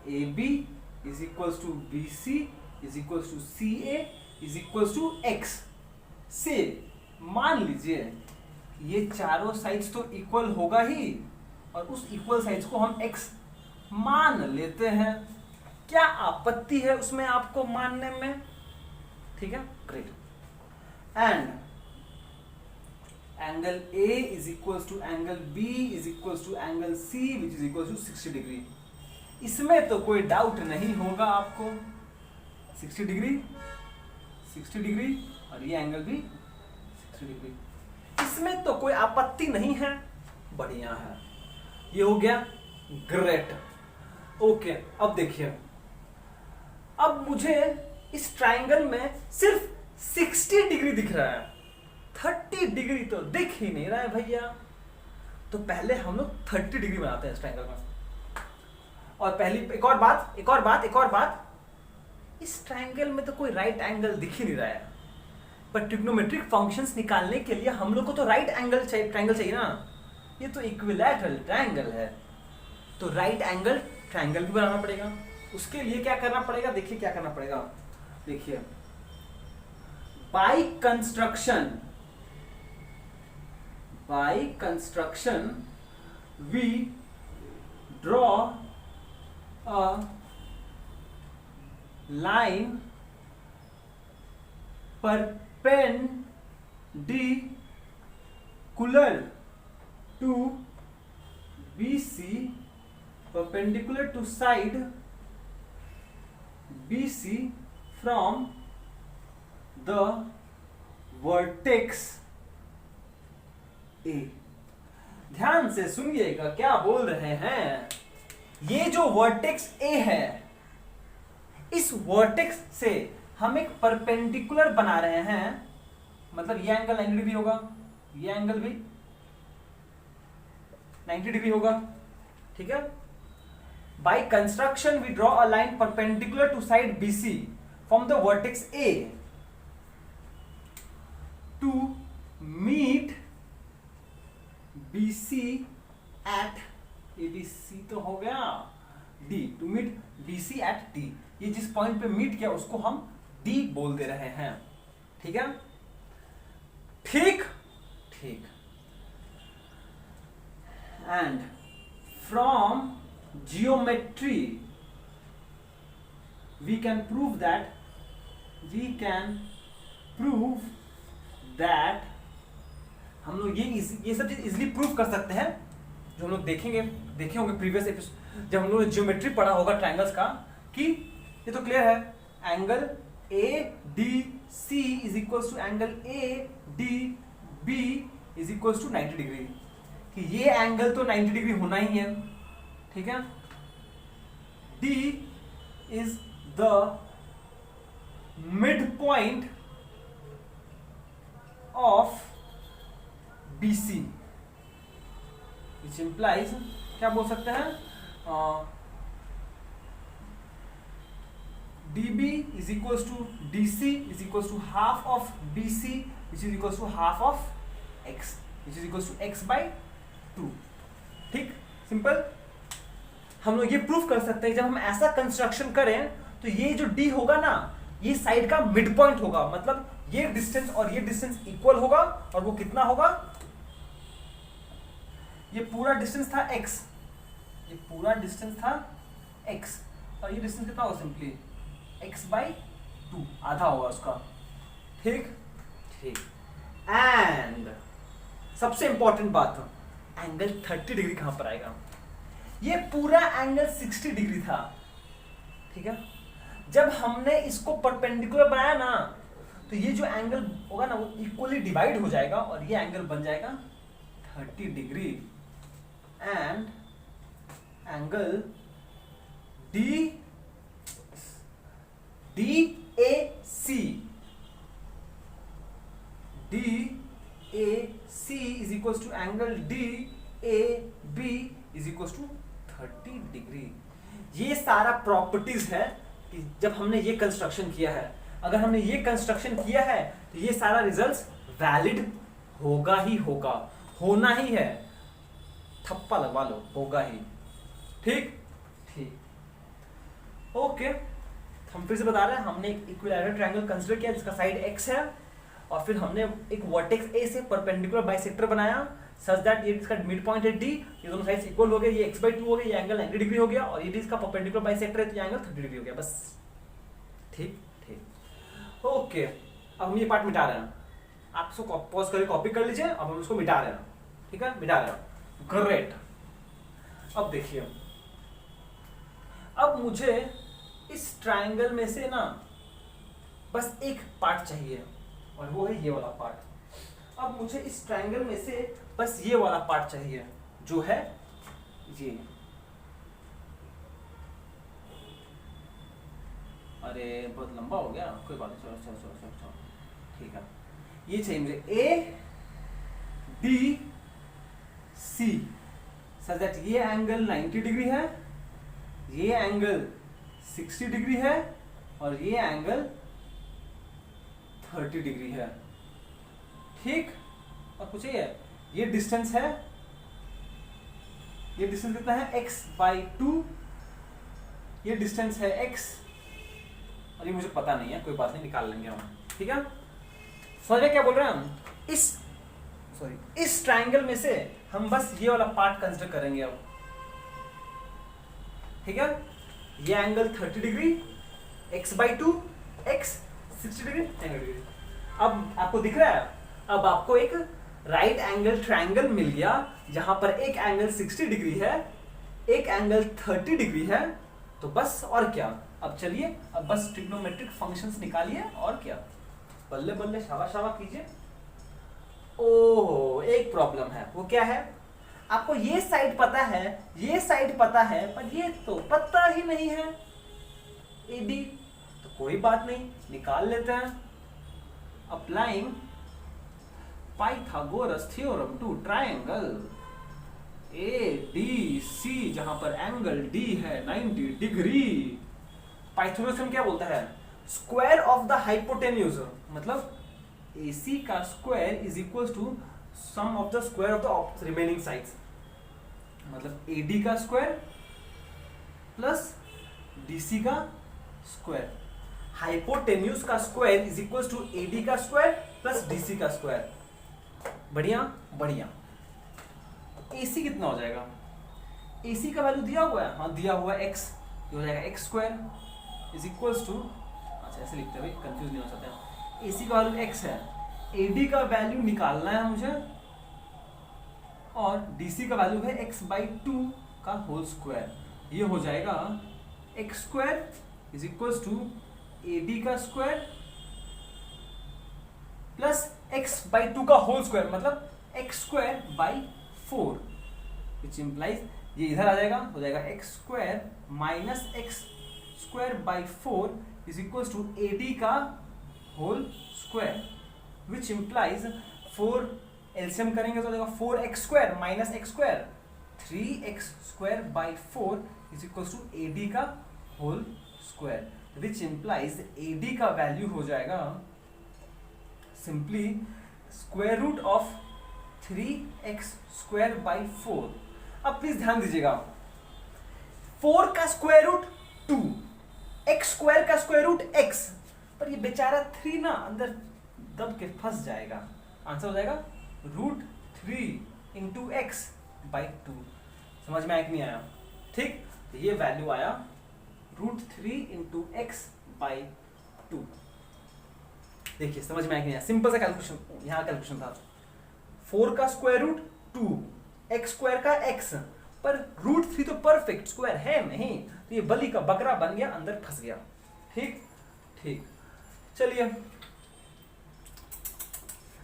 A B is equals to B C is equals to C A is equals to x. से मान लीजिए ये चारों साइड्स तो इक्वल होगा ही, और उस इक्वल साइड्स को हम एक्स मान लेते हैं। क्या आपत्ति है उसमें आपको मानने में? ठीक है, great. And angle A is equals to angle B is equals to angle C which is equals to 60 degree. इसमें तो कोई डाउट नहीं होगा आपको, 60 डिग्री 60 डिग्री, और ये एंगल भी 60 डिग्री, इसमें तो कोई आपत्ति नहीं है। बढ़िया है, ये हो गया, ग्रेट, ओके। अब देखिए, अब मुझे इस ट्रायंगल में सिर्फ 60 डिग्री दिख रहा है, 30 डिग्री तो दिख ही नहीं रहा है भैया। तो पहले हम लोग 30 डिग्री बनाते हैं इस ट्रायंगल में। और पहली एक और बात, इस ट्रायंगल में तो कोई राइट एंगल दिख ही नहीं रहा है, पर ट्रिग्नोमेट्रिक फंक्शंस निकालने के लिए हम लोग को तो राइट एंगल ट्रायंगल चाहिए ना। ये तो इक्विलैटरल ट्रायंगल है, तो राइट एंगल ट्रायंगल भी बनाना पड़ेगा। उसके लिए क्या करना पड़ेगा? देखिए क्या करना पड़ेगा, देखिए, by construction we draw a line perpendicular to BC, perpendicular to side BC from the vertex A। ध्यान से सुनिएगा क्या बोल रहे हैं। ये जो वर्टेक्स A है, इस वर्टेक्स से हम एक परपेंडिकुलर बना रहे हैं, मतलब ये एंगल 90 डिग्री होगा, ये एंगल भी 90 डिग्री होगा। ठीक है, By construction, we draw a line perpendicular to side BC from the vertex A to meet BC at ABC तो हो गया D, to meet BC at D। ये जिस पॉइंट पे मीट किया उसको हम D बोल दे रहे हैं, ठीक है? ठीक ठीक। And from geometry we can prove that हम लोग ये सब चीज इजिली प्रूव कर सकते हैं, जो हम लोग देखे होंगे प्रीवियस एपिसोड जब हम लोग जियोमेट्री पढ़ा होगा ट्रायंगल्स का, कि ये तो क्लियर है angle A D C is equals to angle A D B is equals to 90 degree, कि ये एंगल तो 90 डिग्री होना ही है, ठीक है? D is the midpoint of BC, which implies क्या बोल सकते हैं, DB is equals to DC is equals to half of BC which is equals to half of X which is equals to X by 2, ठीक? Simple. हम लोग ये proof कर सकते हैं जब हम ऐसा कंस्ट्रक्शन करें तो ये जो D होगा ना, ये साइड का मिड पॉइंट होगा, मतलब ये डिस्टेंस और ये डिस्टेंस इक्वल होगा, और वो कितना होगा, ये पूरा डिस्टेंस था x, ये पूरा डिस्टेंस था x, और ये डिस्टेंस कितना होगा, सिंपली x by 2, आधा होगा उसका, ठीक ठीक। एंड सबसे इंपॉर्टेंट बात, एंगल 30 डिग्री कहां पर आएगा? ये पूरा एंगल 60 डिग्री था, ठीक है? जब हमने इसको परपेंडिकुलर बनाया ना, तो ये जो एंगल होगा ना वो इक्वली डिवाइड हो जाएगा और ये एंगल बन जाएगा 30 degree, and angle DAC is equals to angle DAB is equals to 30 degree. ये सारा प्रॉपर्टीज है कि जब हमने ये कंस्ट्रक्शन किया है, अगर हमने ये कंस्ट्रक्शन किया है तो ये सारा रिजल्ट्स वैलिड होगा ही होगा, होना ही है, थप्पा लगवा लो, होगा ही, ठीक ठीक। ओके, हम फिर से बता रहे हैं, हमने एक इक्विलैटरल ट्रायंगल कंसीडर किया जिसका साइड x है, और फिर हमने एक वर्टेक्स A से परपेंडिकुलर बाइसेक्टर बनाया सच दैट ये इसका मिड पॉइंट है D, ये दोनों साइड्स इक्वल हो गए, ये x/2 हो गया, ये एंगल 90 डिग्री हो गया, और ये इसका परपेंडिकुलर बाइसेक्टर है तो ये एंगल 30 डिग्री हो गया, बस, ठीक ठीक। ओके, अब हम ये पार्ट मिटा रहे हैं, आप इसको पॉज करके कॉपी कर लीजिए, अब हम इसको मिटा रहे हैं, ठीक है? मिटा रहे हैं, ग्रेट। अब देखिए, अब मुझे इस ट्रायंगल में से ना बस एक पार्ट चाहिए, और वो है ये वाला पार्ट। अब मुझे इस ट्रायंगल में से बस ये वाला पार्ट चाहिए, जो है ये, अरे बहुत लंबा हो गया, कोई बात नहीं, चलो चलो चलो चलो, ठीक है? ये चाहिए मुझे ABC सच दैट ये एंगल 90 डिग्री है, ये एंगल 60 डिग्री है, और ये एंगल 30 डिग्री है, ठीक? और कुछ ये डिस्टेंस है, ये डिस्टेंस कितना है, x/2, ये डिस्टेंस है x, और ये मुझे पता नहीं है, कोई बात नहीं, निकाल लेंगे हम, ठीक है? समझे क्या बोल रहे हैं हम? इस ट्रायंगल में से हम बस ये वाला पार्ट कंसीडर करेंगे अब, ठीक है? ये angle 30 degree, x/2, x 60 degree, 90 degree. अब आपको दिख रहा है, अब आपको एक राइट एंगल ट्रायंगल मिल गया जहां पर एक एंगल 60 डिग्री है, एक एंगल 30 डिग्री है, तो बस और क्या, अब चलिए अब बस ट्रिग्नोमेट्रिक फंक्शंस निकालिए, और क्या, बल्ले बल्ले शाबाश शाबाश कीजिए। ओह, एक प्रॉब्लम है, वो क्या है, आपको ये साइड पता है, ये साइड पता है, पर ये तो पता ही नहीं है, AD, तो कोई बात नहीं, निकाल लेते हैं। Applying Pythagoras theorem to triangle ADC, जहां पर एंगल डी है 90 डिग्री। पाइथागोरस थ्योरम क्या बोलता है? स्क्वायर ऑफ द हाइपोटेन्यूज, मतलब AC का square is equal to sum of the square of the remaining sides, मतलब AD का स्क्वायर प्लस DC का स्क्वायर। हाइपोटेन्यूज का square is equal to AD का स्क्वायर प्लस DC का square. बढ़िया बढ़िया। AC कितना हो जाएगा? AC का वैल्यू दिया हुआ है, हाँ दिया हुआ है x, ये हो जाएगा x square is equals to, अच्छा ऐसे लिखते हैं भाई, कंफ्यूज नहीं हो सकते हैं। AC का वैल्यू x है, AD का वैल्यू निकालना है मुझे, और DC का वैल्यू है x/2 का होल स्क्वायर। ये हो जाएगा x square is equals to AD का स्क्वायर प्लस x/2 का होल स्क्वायर, मतलब x square by 4, which implies ये इधर आ जाएगा, हो जाएगा x square minus x square by 4 is equals to AD का whole square, which implies 4 LCM करेंगे तो हो जाएगा 4x square minus x square, 3x square by 4 is equals to AD का whole square, which implies AD का value हो जाएगा simply square root of 3x square by 4। अब प्लीज ध्यान दीजिएगा, 4 का स्क्वायर रूट 2, x स्क्वायर का स्क्वायर रूट x, पर ये बेचारा 3 ना अंदर दब के फंस जाएगा। आंसर हो जाएगा √3 इंटू एक्स बाई 2। समझ में आया कि नहीं आया? ठीक, तो ये वैल्यू आया √3 इंटू एक्स बाई 2। देखिए समझ में आया कि नहीं आया? सिंपल सा कैलकुलेशन, यहाँ कैलकुलेशन था। 4 का स्क्वायर रूट 2, एक्स स्क्वायर का x, पर √3 तो परफेक्ट स्क्वायर है नहीं, तो ये बलि का बकरा बन गया, अंदर फंस गया। ठीक ठीक, चलिए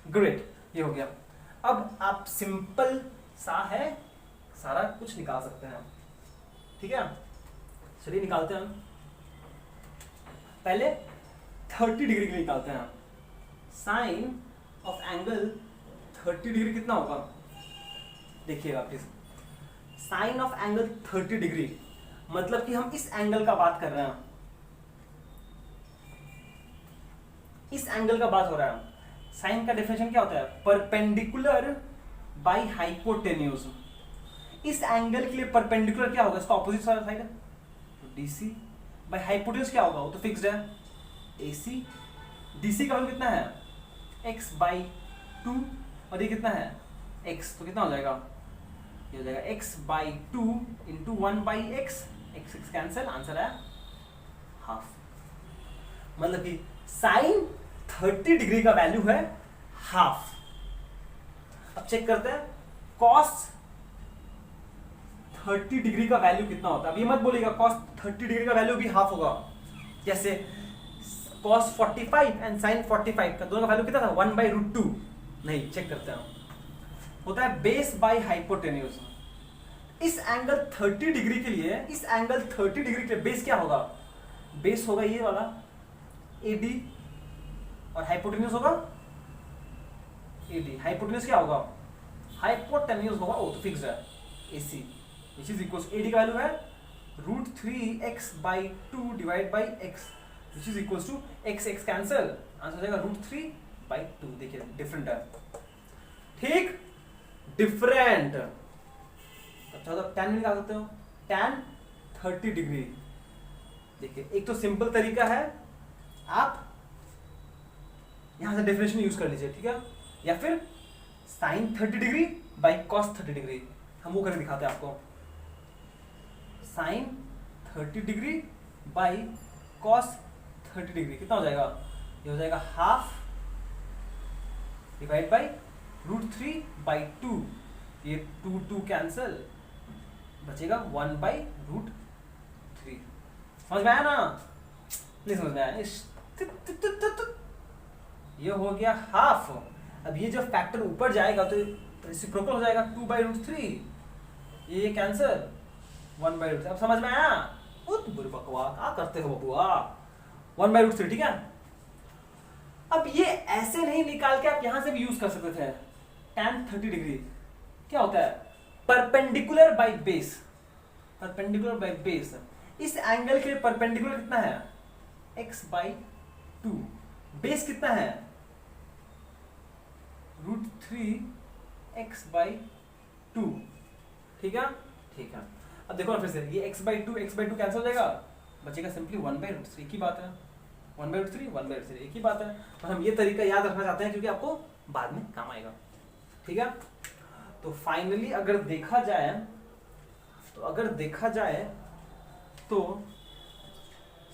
ग्रेट, ये हो गया। अब आप सिंपल सा है सारा कुछ निकाल सकते हैं, ठीक है? चलिए निकालते हैं। पहले 30 डिग्री के लिए निकालते हैं। साइन ऑफ एंगल 30 डिग्री कितना होगा? देखिएगा please, sine of angle 30 degree मतलब कि हम इस एंगल का बात कर रहे हैं, इस एंगल का बात हो रहा है। साइन का डेफिनेशन क्या होता है? Perpendicular by hypotenuse. इस एंगल के लिए परपेंडिकुलर क्या होगा? इसका ऑपोजिट साइड है तो DC बाय हाइपोटेन्यूज क्या होगा? वो तो फिक्स्ड है AC। DC का वैल्यू कितना है? x/2, और ये कितना है? x, तो कितना हो जाएगा? ये हो जाएगा x/2 into 1/x, x cancel, answer है हाफ। मतलब कि साइन 30 डिग्री का वैल्यू है हाफ। अब चेक करते हैं कॉस 30 डिग्री का वैल्यू कितना होता है। अब ये मत बोलिएगा कॉस 30 डिग्री का वैल्यू भी हाफ होगा, जैसे कॉस 45 एंड साइन 45 का दोनों का वैल्यू कितना था? 1/√2। नहीं, चेक करते हैं, होता है बेस बाय हाइपोटेन्यूज। इस एंगल 30 डिग्री के लिए, इस एंगल 30 डिग्री के लिए बेस क्या होगा? बेस होगा ये वाला AD, और हाइपोटेन्यूज होगा AD। हाइपोटेन्यूज क्या होगा? हाइपोटेन्यूज होगा, वो तो फिक्स्ड है AC, which is equals AD का वैल्यू है √3x/2 divide by x, which is equals to x cancel, answer हो जाएगा √3/2। देखिए डिफरेंट है, ठीक, डिफरेंट। अच्छा, तो tan भी निकाल सकते हो, tan 30 डिग्री। देखिए एक तो सिंपल तरीका है, आप यहां से डेफिनेशन यूज कर लीजिए, ठीक है? या फिर sin 30 degree by cos 30 degree, हम वो करके दिखाते हैं आपको। sin 30 degree by cos 30 degree कितना हो जाएगा? ये हो जाएगा हाफ डिवाइड बाई √3/2, ये 2 कैंसिल, बचेगा 1/√3। समझ में आया ना? नहीं समझ में आया? ये हो गया हाफ। अब ये जब फैक्टर ऊपर जाएगा तो रेसिप्रोकल हो जाएगा 2/√3, ये कैंसिल 1/√3। अब समझ में आया? बहुत बुरी बकवास क्या करते हो बबुआ? 1/√3, ठीक है? अब ये ऐसे नहीं निकाल के आप यहां से भी यूज कर सकते थे। tan 30 डिग्री क्या होता है? Perpendicular by base. Perpendicular by base, इस एंगल के लिए परपेंडिकुलर कितना है x/2, बेस कितना है √3x/2, ठीक है। ठीक है, अब देखो ना फिर से, ये x/2 कैंसिल हो जाएगा, बचेगा सिंपली 1/√3, एक ही बात है, 1/√3 एक ही बात है। तो हम ये तरीका याद रखना चाहते हैं क्योंकि आपको बाद में काम आएगा, ठीक है। तो फाइनली अगर देखा जाए तो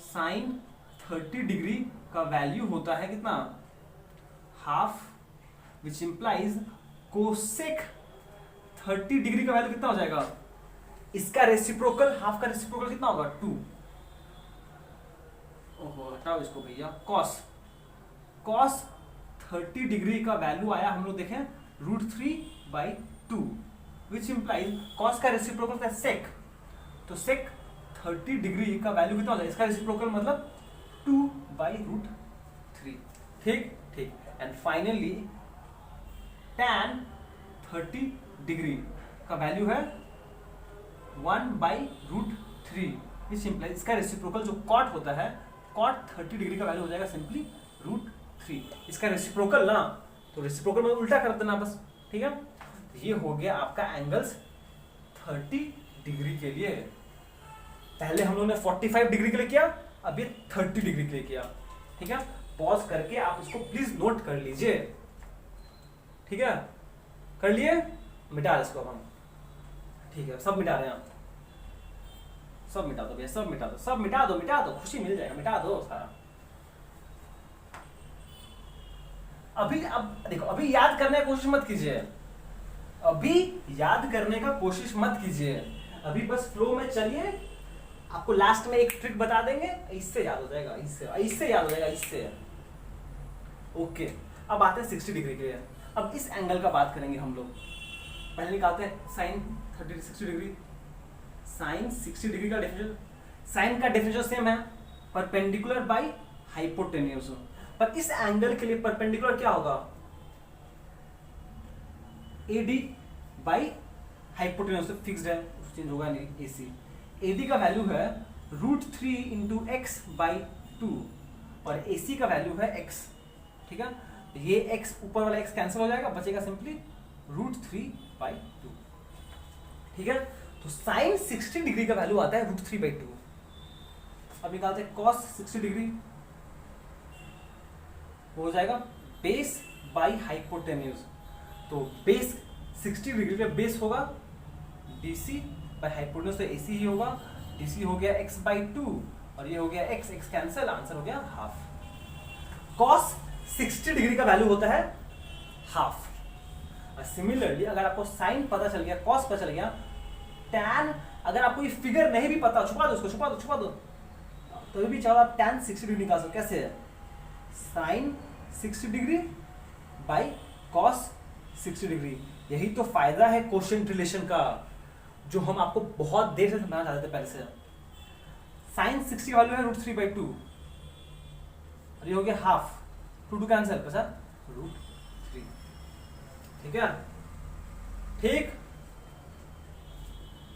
साइन 30 डिग्री का वैल्यू होता है कितना, half, which implies cosec 30 degree का वैल्यू कितना हो जाएगा, इसका रेसिप्रोकल, हाफ का रेसिप्रोकल कितना होगा 2, ओहो हटाओ इसको भैया, कॉस 30 डिग्री का वैल्यू आया हम लोग देखें √3/2, विच इंप्लाइज कॉस का रेसिप्रोकल था सेक, तो सेक 30 डिग्री का वैल्यू कितना होता है, इसका रेसिप्रोकल मतलब 2/√3, ठीक। एंड फाइनली tan 30 डिग्री का वैल्यू है 1/√3, विच इंप्लाइज इसका रेसिप्रोकल जो कॉट होता है, कॉट 30 डिग्री का वैल्यू हो जाएगा सिंपली √3, इसका रेसिप्रोकल ना, तो रेसिप्रोकल में उल्टा कर देना बस, ठीक है। ये हो गया आपका एंगल्स 30 डिग्री के लिए। पहले हम लोगों ने 45 डिग्री के लिए किया, अब ये 30 डिग्री के लिए किया, ठीक है। पॉज करके आप इसको प्लीज नोट कर लीजिए, ठीक है, कर लिए, मिटा रहे इसको हम, ठीक है, सब मिटा रहे हैं हम, सब मिटा दो भैया, सब मिटा दो, खुशी मिल जाएगा, मिटा दो सारा। अब देखो, अभी याद करने की कोशिश मत कीजिए, अभी बस फ्लो में चलिए, आपको लास्ट में एक ट्रिक बता देंगे, इससे याद हो जाएगा, इससे। ओके, अब आते हैं 60 डिग्री के लिए। अब इस एंगल का बात करेंगे हम लोग, पहले निकालते हैं साइन 60 डिग्री, साइन 60 डिग्री का डेफिनेशन, साइन का डेफिनेशन सेम है, परपेंडिकुलर बाई हाइपोटेन्यूज, पर इस एंगल के लिए परपेंडिकुलर क्या होगा, AD बाई हाइपोटेन्यूज, से फिक्स्ड है, चेंज होगा नहीं, AC। AD का वैल्यू है √3 × x/2 और AC का वैल्यू है x, ठीक है। ये x, ऊपर वाला x कैंसिल हो जाएगा, बचेगा सिंपली √3/2, ठीक है। तो साइन 60 डिग्री का वैल्यू आता है √3/2। अब निकालते हैं cos 60 डिग्री, हो जाएगा बेस बाई हाइपोटेन्यूज, तो बेस 60 डिग्री का बेस होगा BC बाई हाइपोटेन्यूज, तो AC ही होगा, DC हो गया x/2 और ये हो गया x कैंसिल, आंसर हो गया हाफ। cos 60 डिग्री का वैल्यू होता है हाफ। सिमिलरली अगर आपको साइन पता चल गया, cos पता चल गया, tan अगर आपको ये फिगर नहीं भी पता, छुपा दो, तो भी चाहो आप tan 60 डिग्री निकाल सकते, कैसे है, sine 60 degree by cos 60 degree. यही तो फायदा है कोशेंट रिलेशन का, जो हम आपको बहुत देर से समझाना चाहते थे पहले से। साइन 60 वैल्यू है √3/2 और ये हो गया हाफ, 2 कैंसिल, बचा √3, ठीक है,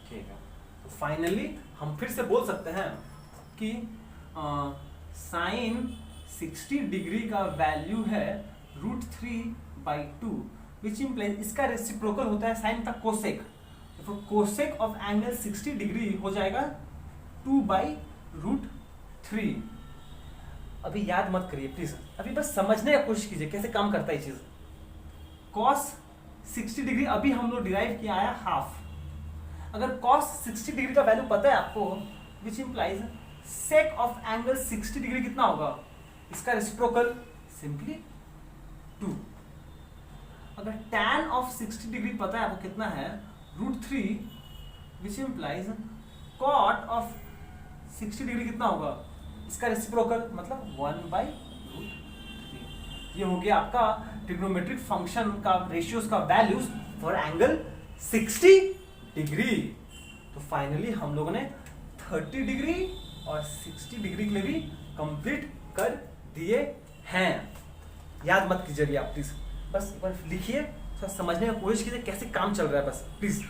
ठीक है। तो फाइनली हम फिर से बोल सकते हैं कि साइन 60 डिग्री का वैल्यू है √3/2, विच इंप्लाइज इसका रेसिप्रोकल होता है साइन का कोसेक, तो कोसेक ऑफ एंगल 60 डिग्री हो जाएगा 2/√3। अभी याद मत करिए प्लीज, अभी बस समझने की कोशिश कीजिए कैसे काम करता है ये चीज। cos 60 डिग्री अभी हम लोग डिराइव किया है हाफ, अगर cos 60 डिग्री का वैल्यू पता है आपको, which implies sake of angle 60 degree कितना होगा, इसका रेसिप्रोकल सिंपली 2। अगर tan ऑफ 60 डिग्री पता है आपको कितना है, √3, which implies cot of 60 degree कितना होगा, इसका रेसिप्रोकल मतलब 1/√3। ये हो गया आपका ट्रिग्नोमेट्रिक फंक्शन का रेशियोज का वैल्यूज फॉर एंगल 60 डिग्री। तो फाइनली हम लोगों ने 30 डिग्री और 60 डिग्री के लिए भी कंप्लीट कर दिए हैं। याद मत कीजिए आप प्लीज, बस एक बार लिखिए, समझने की कोशिश कीजिए कैसे काम चल रहा है, बस प्लीज।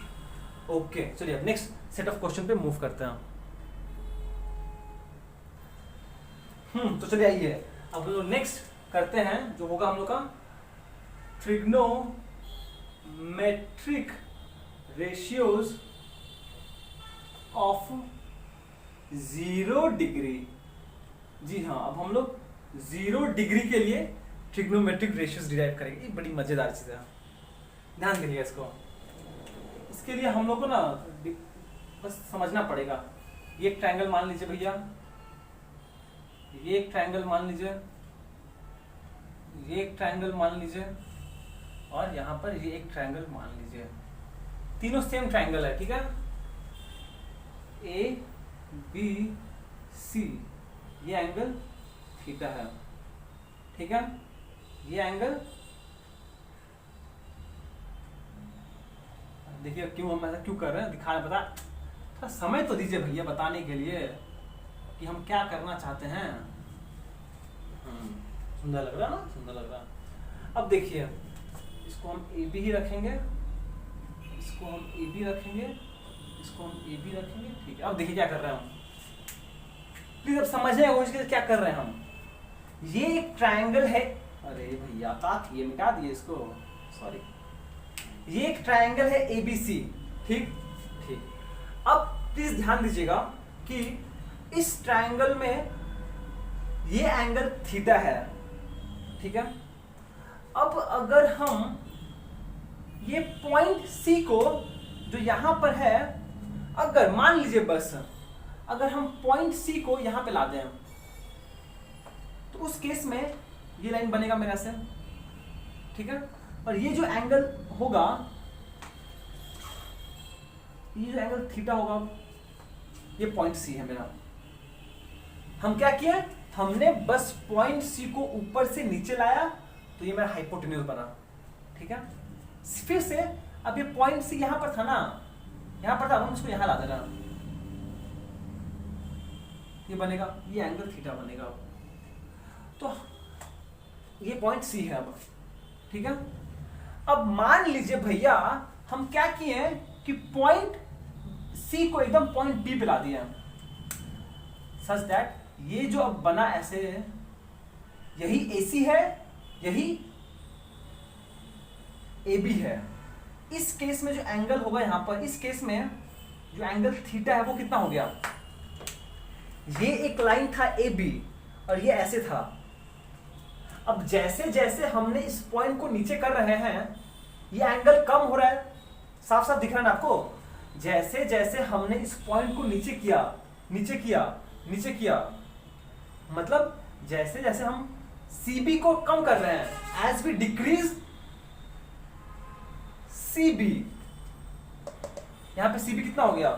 ओके, चलिए अब नेक्स्ट सेट ऑफ क्वेश्चन पे मूव करते हैं। तो चलिए आइए अब हम लोग नेक्स्ट करते हैं जो होगा हम लोग का ट्रिग्नोमेट्रिक रेशियोज ऑफ 0 डिग्री। जी हाँ, अब हम लोग 0 डिग्री के लिए ट्रिग्नोमेट्रिक रेशियोज डिराइव करेंगे। ये बड़ी मजेदार चीज है, ध्यान दीजिए इसको। इसके लिए हम लोग को ना बस समझना पड़ेगा। ये एक ट्रायंगल मान लीजिए भैया, ये एक ट्रायंगल मान लीजिए, ये एक ट्रायंगल मान लीजिए, और यहाँ पर ये एक ट्रायंगल मान लीजिए। तीनों सेम ट्रायंगल है, ठीक है। ए बी सी, ये एंगल थीटा है, ठीक है। ये एंगल, देखिए क्यों हम ऐसा क्यों कर रहे हैं, दिखाना पता, थोड़ा समय तो दीजिए भैया बताने के लिए कि हम क्या करना चाहते हैं। सुंदर लग रहा है ना, सुंदर लग रहा। अब देखिए इसको हम ए बी ही रखेंगे, इसको हम ए बी रखेंगे, इसको हम ए बी रखेंगे, ठीक है। अब देखिए क्या कर रहे हैं हम, प्लीज अब समझने की कोशिश कीजिए क्या कर रहे हैं हम। ये एक ट्रायंगल है, अरे भैया काटिए, मिटा दिए इसको, सॉरी। ये एक ट्रायंगल है एबीसी, ठीक ठीक। अब प्लीज ध्यान दीजिएगा कि इस ट्रायंगल में ये एंगल थीटा है, ठीक है। अब अगर हम ये पॉइंट सी को जो यहां पर है, अगर मान लीजिए बस अगर हम पॉइंट सी को यहां पे ला दें तो उस केस में ये लाइन बनेगा मेरा से, ठीक है। और ये जो एंगल होगा, ये जो एंगल थीटा होगा, ये पॉइंट सी है मेरा। हम क्या किए, हमने बस पॉइंट सी को ऊपर से नीचे लाया तो ये मेरा हाइपोटेन्यूज बना, ठीक है। फिर से अब ये पॉइंट सी यहां पर था ना, यहां पर था, हम इसको यहां ला देना, ये बनेगा, ये एंगल थीटा बनेगा। तो ये पॉइंट सी है अब, ठीक है। अब मान लीजिए भैया हम क्या किए कि पॉइंट सी को एकदम पॉइंट बी पे ला दिया, सच दैट ये जो अब बना ऐसे, यही AC है, यही AB है। इस केस में जो एंगल होगा यहां पर, इस केस में जो एंगल थीटा है वो कितना हो गया, ये एक लाइन था AB और ये ऐसे था। अब जैसे जैसे हमने इस पॉइंट को नीचे कर रहे हैं, ये एंगल कम हो रहा है, साफ साफ दिख रहा है ना आपको। जैसे जैसे हमने इस पॉइंट को नीचे किया, नीचे किया, नीचे किया, मतलब जैसे जैसे हम CB को कम कर रहे हैं, एज वी डिक्रीज CB, यहां पे CB कितना हो गया,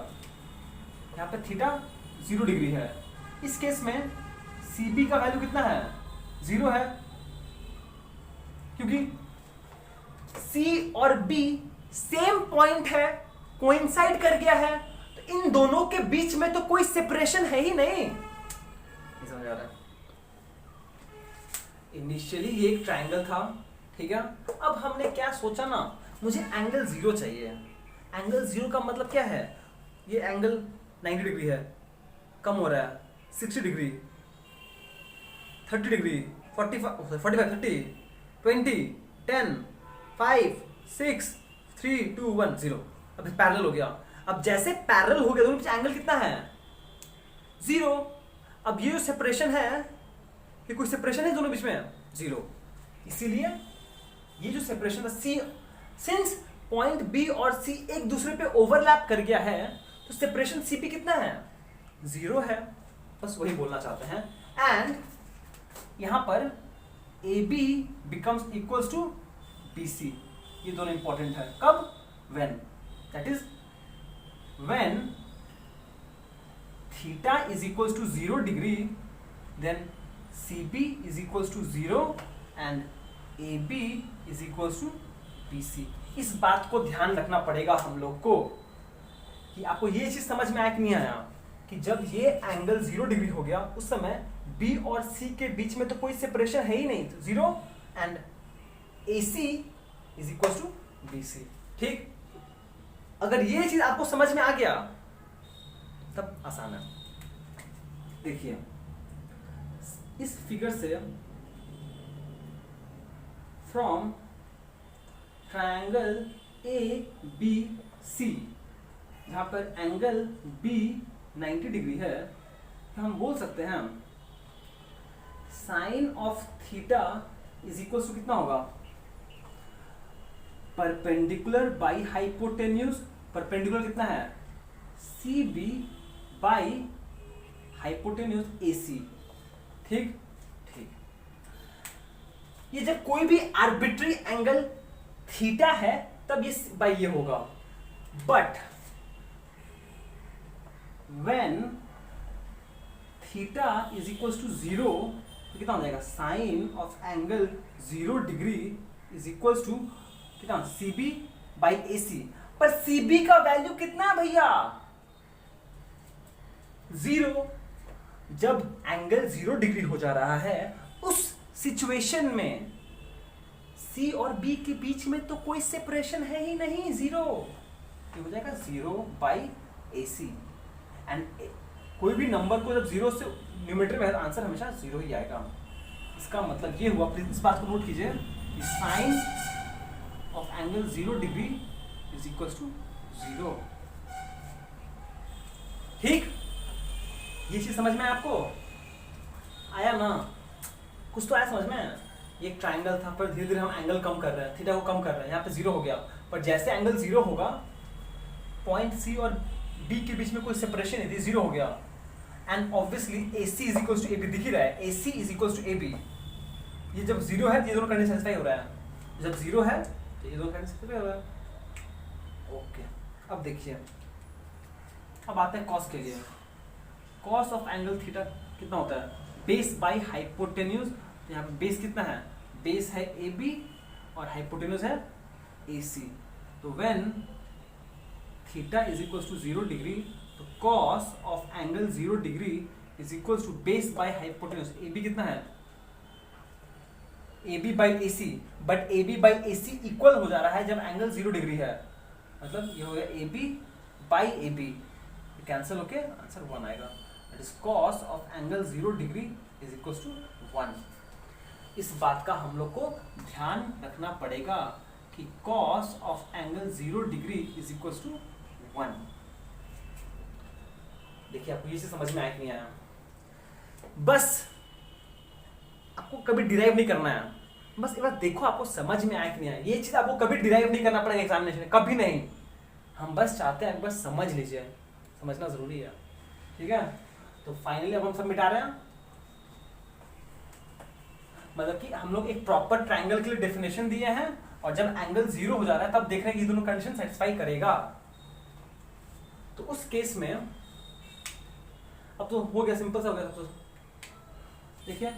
यहां पे थीटा 0 डिग्री है। इस केस में CB का वैल्यू कितना है, 0 है, क्योंकि C और B सेम पॉइंट है, कोइंसाइड कर गया है, तो इन दोनों के बीच में तो कोई सेपरेशन है ही नहीं। समझ आ रहा है। इनिशियली ये एक ट्रायंगल था, ठीक है। अब हमने क्या सोचा ना, मुझे एंगल 0 चाहिए। एंगल 0 का मतलब क्या है, ये एंगल 90 डिग्री है, कम हो रहा है, 60 डिग्री, 30 डिग्री, 45, 30, 20, 10, 5, 6, 3, 2, 1, 0। अभी पैरेलल हो गया। अब जैसे पैरेलल हो गया, दोनों बीच एंगल कितना है, 0। अब ये जो सेपरेशन है, ये कोई सेपरेशन है दोनों बीच में, 0। इसीलिए ये जो सेपरेशन है, सिंस पॉइंट बी और सी एक दूसरे पे ओवरलैप कर गया है, तो सेपरेशन CP कितना है, 0 है। बस वही बोलना चाहते हैं। एंड यहां पर AB becomes equals to BC, ये दोनों इंपॉर्टेंट है। कब, when, that is when theta is equals to 0 degree, then CB is equals to 0 and AB is equals to BC। इस बात को ध्यान रखना पड़ेगा हम लोग को कि आपको ये चीज समझ में आया कि नहीं आया, कि जब ये एंगल 0 डिग्री हो गया, उस समय B और C के बीच में तो कोई सेपरेशन है ही नहीं, तो 0 and AC is equals to BC। ठीक, अगर ये चीज आपको समझ में आ गया तब आसान है। देखिए इस फिगर से from triangle A B C, जहां पर एंगल बी 90 डिग्री है, तो हम बोल सकते हैं sine of theta is equal to कितना होगा, परपेंडिकुलर बाई हाइपोटेन्यूज, परपेंडिकुलर कितना है C B by hypotenuse A C. ठीक ठीक, ये जब कोई भी आर्बिट्री एंगल थीटा है तब ये बाई ये होगा, but when theta is equal to 0 तो कितना हो जाएगा, sine of angle 0 degree is equal to कितना, सी बी बाई ए सी। पर सी बी का वैल्यू कितना है भैया, 0। जब एंगल 0 डिग्री हो जा रहा है उस सिचुएशन में सी और बी के बीच में तो कोई सेपरेशन है ही नहीं, 0 हो जाएगा 0 बाई ए सी। एंड कोई भी नंबर को जब 0 से न्यूमेरेटर में आंसर हमेशा 0 ही आएगा। इसका मतलब ये हुआ, प्लीज इस बात को नोट कीजिए कि sine of angle 0 degree is equal to 0। ठीक, ये चीज समझ में आपको आया ना, कुछ तो आया समझ में। ये एक ट्राइंगल था, पर धीरे धीरे हम एंगल कम कर रहे हैं, थीटा को कम कर रहे हैं, यहाँ पे 0 हो गया, पर जैसे एंगल 0 होगा पॉइंट सी और डी के बीच में कोई सेपरेशन नहीं थी, 0 हो गया। And obviously A C is equal to A B, दिख ही रहा है, A C is equal to A B. ये जब 0 है तो ये दोनों कंडीशन सेटिस्फाई हो रहा है, जब 0 है तो ये दोनों कंडीशन सेटिस्फाई हो रहा है। ओके, अब देखिए, अब आते हैं कॉस के लिए। कॉस ऑफ एंगल थीटा कितना होता है, बेस बाई हाइपोटेन्यूज। तो यहाँ पे बेस कितना है, बेस है ए बी और हाइपोटेन्यूज है ए सी। तो when theta is equal to 0 degree, तो cos of angle 0 degree is equal to base by hypotenuse. A B कितना है, A B by A C, but A B by A C equal हो जा रहा है जब angle 0 degree है, मतलब ये हो गया A B by A B, cancel होके आंसर 1 आएगा। That is cos of angle 0 degree is equal to 1। इस बात का हम लोग को ध्यान रखना पड़ेगा कि cos of angle 0 degree is equal to 1। देखिए आपको ये चीज समझ में आया कि नहीं आया, बस आपको कभी डिराइव नहीं करना है, बस एक बार देखो आपको समझ में आया कि नहीं आया। ये चीज आपको कभी डिराइव नहीं करना पड़ेगा एग्जामिनेशन में, कभी नहीं। हम बस चाहते हैं बस समझ लीजिए, समझना जरूरी है, ठीक है। तो फाइनली अब हम सब मिटा रहे हैं, मतलब कि हम लोग एक प्रॉपर ट्रायंगल के लिए डेफिनेशन दिए हैं, और जब एंगल 0 हो जा रहा है तब देख रहे हैं कि दोनों कंडीशन सेटिस्फाई करेगा। तो उस केस में अब तो हो गया, सिंपल सा हो गया। तो देखिए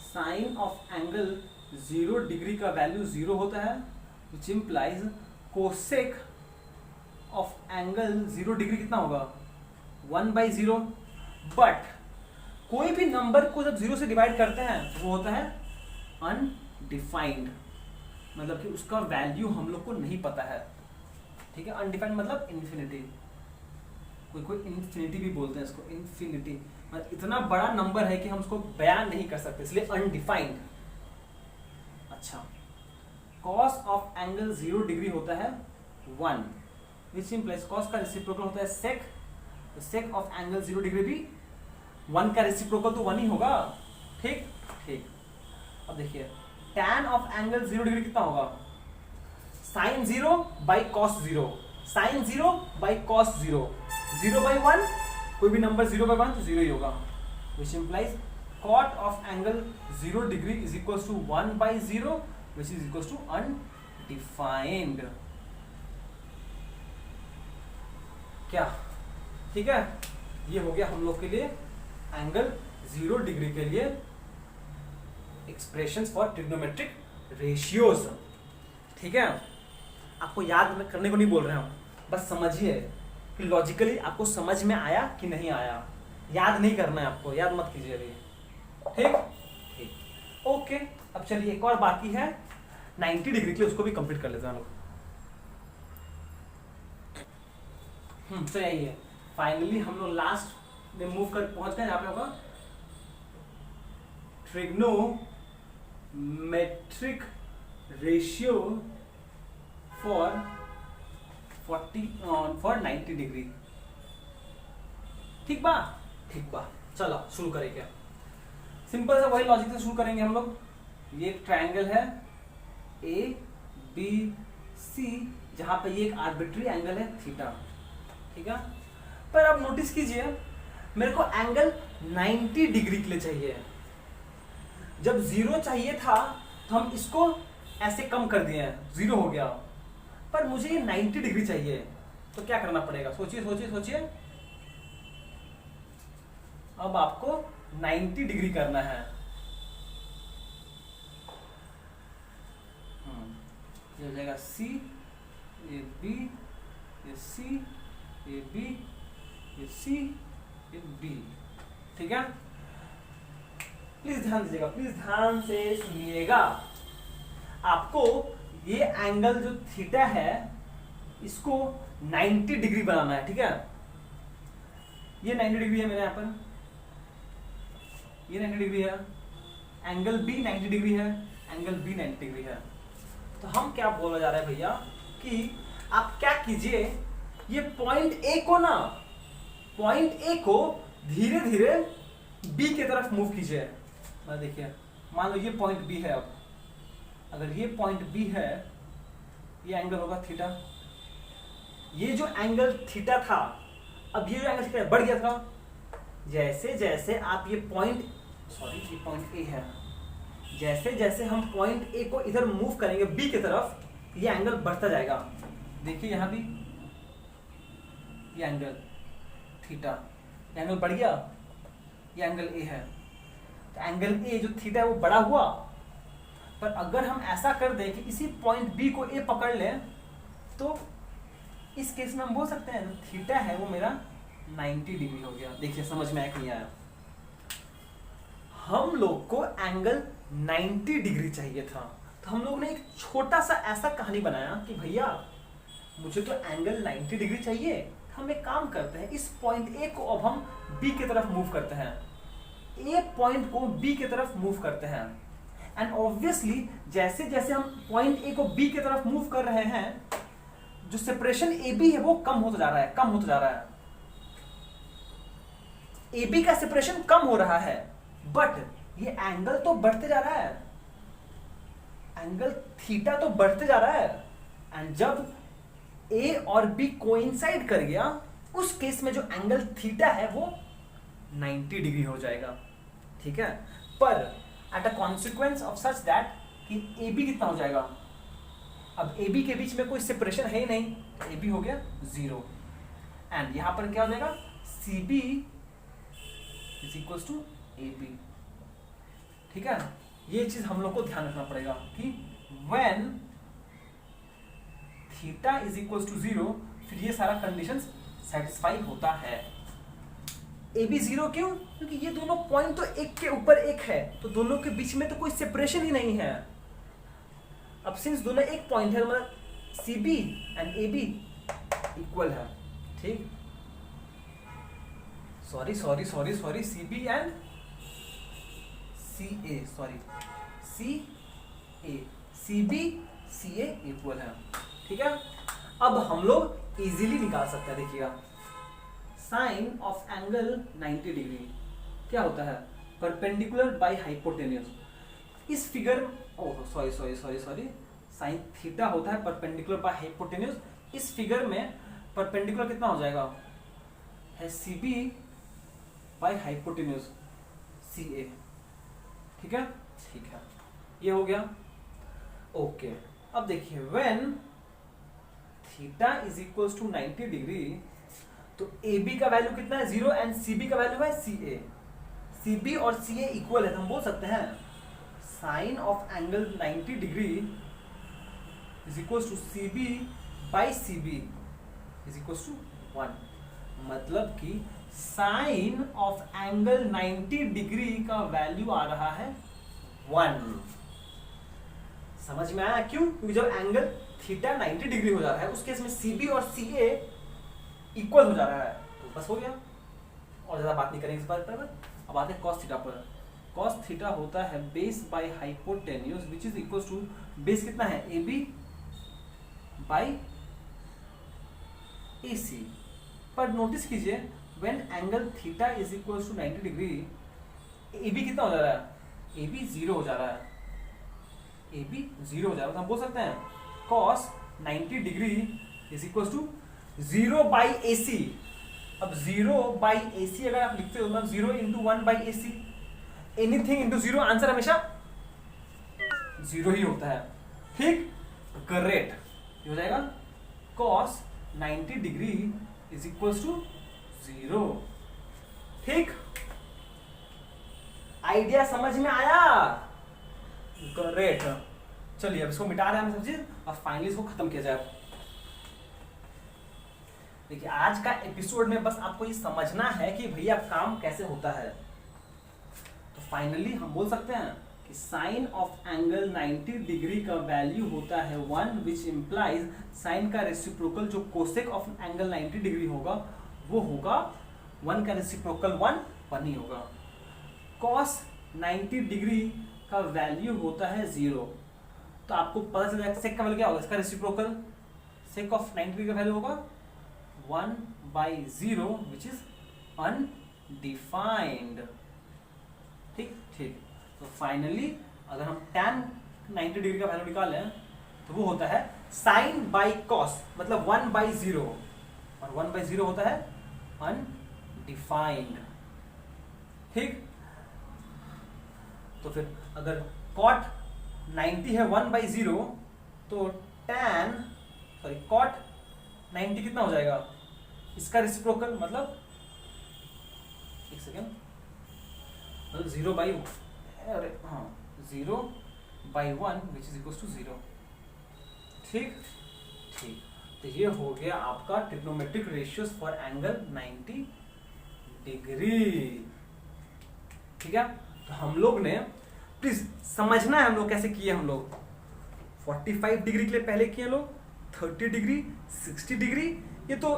साइन ऑफ एंगल 0 डिग्री का वैल्यू 0 होता है, which implies cosec of angle 0 degree कितना होगा, 1/0। बट कोई भी नंबर को जब 0 से डिवाइड करते हैं वो होता है अनडिफाइंड, मतलब कि उसका वैल्यू हम लोग को नहीं पता है, ठीक है। अनडिफाइंड मतलब इन्फिनिटी, कोई इन्फिनिटी भी बोलते हैं इसको, इन्फिनिटी मतलब इतना बड़ा नंबर है कि हम उसको बयान नहीं कर सकते, इसलिए अनडिफाइंड। अच्छा, कॉस ऑफ एंगल 0 डिग्री होता है 1, विच इंप्लाइज कॉस का रेसिप्रोकल होता है सेक, तो सेक ऑफ एंगल 0 डिग्री भी 1 का रेसिप्रोकल तो 1 ही होगा, ठीक ठीक। अब देखिए tan ऑफ एंगल 0 डिग्री कितना होगा, sine 0 by cos 0, sine 0 by cos 0, 0/1, कोई भी नंबर 0/1 तो 0 ही होगा, which implies cot of angle 0 degree is equal to 1/0, which is equal to undefined. क्या ठीक है, ये हो गया हम लोग के लिए एंगल 0 डिग्री के लिए एक्सप्रेशंस फॉर ट्रिग्नोमेट्रिक रेशियोज, ठीक है। आपको याद करने को नहीं बोल रहे हम, बस समझिए कि लॉजिकली आपको समझ में आया कि नहीं आया, याद नहीं करना है आपको, याद मत कीजिए अभी, ठीक ठीक। ओके, अब चलिए एक और बाकी है 90 डिग्री के लिए, उसको भी कंप्लीट कर लेते हैं हम लोग। चलिए फाइनली हम लोग लास्ट में मूव कर पहुंच गए, यहाँ पे होगा ट्रिग्नोमेट्रिक रेशियो फॉर 90 डिग्री। ठीक बा, ठीक बा। चलो शुरू करेंगे, सिंपल सा वही लॉजिक से शुरू करेंगे हम लोग। ये एक ट्रायंगल है ए बी सी, जहां पे ये एक आर्बिट्री एंगल है थीटा, ठीक है। पर अब नोटिस कीजिए, मेरे को एंगल 90 डिग्री के लिए चाहिए। जब 0 चाहिए था तो हम इसको ऐसे कम कर दिए हैं, 0 हो गया। पर मुझे ये 90 डिग्री चाहिए, तो क्या करना पड़ेगा? सोचिए सोचिए सोचिए। अब आपको 90 डिग्री करना है। ये हो जाएगा सी, ये बी, ये सी, ये बी, ये सी, ये बी, ठीक है। प्लीज ध्यान दीजिएगा, प्लीज ध्यान से सुनिएगा। आपको ये एंगल जो थीटा है इसको 90 डिग्री बनाना है, ठीक है। ये 90 डिग्री है मेरे यहाँ पर, ये 90 डिग्री है, एंगल बी 90 डिग्री है, एंगल बी 90 डिग्री है। तो हम क्या बोला जा रहा है भैया कि आप क्या कीजिए, ये पॉइंट ए को ना, पॉइंट ए को धीरे धीरे बी की तरफ मूव कीजिए। मैं देखिए, मान लो ये पॉइंट बी है। अब अगर ये पॉइंट बी है, ये एंगल होगा थीटा। ये जो एंगल थीटा था, अब ये जो एंगल थीटा बढ़ गया था। जैसे जैसे आप ये पॉइंट, सॉरी ये पॉइंट ए है, जैसे जैसे हम पॉइंट ए को इधर मूव करेंगे बी की तरफ, ये एंगल बढ़ता जाएगा। देखिए यहां भी ये एंगल थीटा, ये एंगल बढ़ गया, ये एंगल ए है। तो एंगल ए जो थीटा है वो बड़ा हुआ। पर अगर हम ऐसा कर दें कि इसी पॉइंट बी को ए पकड़ लें, तो इस केस में हम बोल सकते हैं जो थीटा है वो मेरा 90 डिग्री हो गया। देखिए समझ में आया कि नहीं आया? हम लोग को एंगल 90 डिग्री चाहिए था, तो हम लोग ने एक छोटा सा ऐसा कहानी बनाया कि भैया मुझे तो एंगल 90 डिग्री चाहिए। हम एक काम करते हैं, इस पॉइंट ए को अब हम बी की तरफ मूव करते हैं, ए पॉइंट को बी की तरफ मूव करते हैं। एंड ऑब्वियसली जैसे जैसे हम पॉइंट ए को बी की तरफ मूव कर रहे हैं, जो सेपरेशन ए बी है वो कम होता जा रहा है, कम होता जा रहा है। ए बी का सेपरेशन कम हो रहा है, बट ये एंगल तो बढ़ते जा रहा है, एंगल थीटा तो बढ़ते जा रहा है। एंड जब ए और बी कोइंसाइड कर गया, उस केस में जो एंगल थीटा है वो 90 डिग्री हो जाएगा, ठीक है। पर at a consequence of such that कि ए बी कितना हो जाएगा, अब ए बी के बीच में कोई सेपरेशन है ही नहीं, ए बी हो गया 0। एंड यहां पर क्या हो जाएगा, C B is equal to A B, ठीक है। ये चीज हम लोग को ध्यान रखना पड़ेगा कि when theta is equal to 0, फिर ये सारा कंडीशन सेटिस्फाई होता है। ए बी 0 क्यों? क्योंकि ये दोनों पॉइंट तो एक के ऊपर एक है, तो दोनों के बीच में तो कोई सेपरेशन ही नहीं है। अब सिंस दोनों एक पॉइंट है, मतलब C B and A B equal है, ठीक। Sorry sorry sorry sorry C B and C A, sorry C A, C B C A equal है, ठीक है। अब हम लोग इजीली निकाल सकते हैं, देखिएगा साइन ऑफ एंगल 90 डिग्री क्या होता है, परपेंडिकुलर बाय हाइपोटेन्यूज। इस figure, oh sorry sorry sorry sorry, sine theta होता है परपेंडिकुलर बाय हाइपोटेन्यूज। इस फिगर में परपेंडिकुलर कितना हो जाएगा, है सी बी बाय हाइपोटेन्यूज सी ए, ठीक है, ठीक है, ये हो गया ओके। अब देखिए when theta is equal to 90 degree, तो ए बी का वैल्यू कितना है 0 एंड सी बी का वैल्यू है सी ए। सी बी और सी ए इक्वल है, तो हम बोल सकते हैं sine of angle 90 degree is equal to C B by C B is equal to 1। मतलब कि साइन ऑफ एंगल 90 डिग्री का वैल्यू आ रहा है 1। समझ में आया क्यों? क्योंकि जब एंगल थीटा 90 डिग्री हो जा रहा है, उस केस में सी बी और सी ए इक्वल हो जा रहा है, तो बस हो गया, और ज़्यादा बात नहीं करेंगे इस बात पर। अब आते हैं कॉस थीटा पर। कॉस थीटा होता है base by hypotenuse which is equal to, base कितना है ए बी बाई ए सी। पर नोटिस कीजिए when angle theta is equal to 90 degree, A B कितना हो जा रहा है, ए बी 0 हो जा रहा है, ए बी 0 हो जा रहा है। तो हम बोल सकते हैं cos 90 degree is equal to 0 by A C. अब 0 बाई ए सी अगर आप लिखते हो मतलब 0 into 1 by A C, anything into 0, answer हमेशा 0 ही होता है। ठीक, करेक्ट, हो जाएगा cos 90 degree is equal to 0। ठीक, आइडिया समझ में आया? करेक्ट। चलिए अब इसको मिटा रहे हैं हम सब चीज और फाइनली इसको खत्म किया जाए। देखिए आज का एपिसोड में बस आपको ये समझना है कि भैया काम कैसे होता है। तो फाइनली हम बोल सकते हैं कि साइन ऑफ एंगल 90 डिग्री का वैल्यू होता है 1 विच इंप्लाइज साइन का रेसिप्रोकल जो कोसेक ऑफ एंगल 90 डिग्री होगा वो होगा 1 का रेसिप्रोकल 1 ही होगा। कॉस 90 डिग्री का वैल्यू होता है 0। तो आपको पता चल जाएगा सेक का वैल्यू क्या होगा, इसका रेसिप्रोकल सेक ऑफ 90 डिग्री का वैल्यू होगा 1/0 विच इज अनडिफाइंड। ठीक ठीक, तो फाइनली अगर हम tan 90 डिग्री का वैल्यू निकालें तो वो होता है साइन बाई कॉस, मतलब 1/0, और 1/0 होता है अनडिफाइंड। ठीक, तो फिर अगर cot 90 है 1/0 तो cot 90 कितना हो जाएगा, इसका रेसिप्रोकल मतलब एक सेकेंड, मतलब 0/1, अरे हाँ 0/1 विच इज इक्वल टू 0। ठीक ठीक, तो ये हो गया आपका trigonometric ratios for angle 90 degree. ठीक है, तो हम लोग ने प्लीज समझना है हम लोग कैसे किए। हम लोग 45 डिग्री के लिए पहले किए लोग, 30 डिग्री 60 डिग्री, ये तो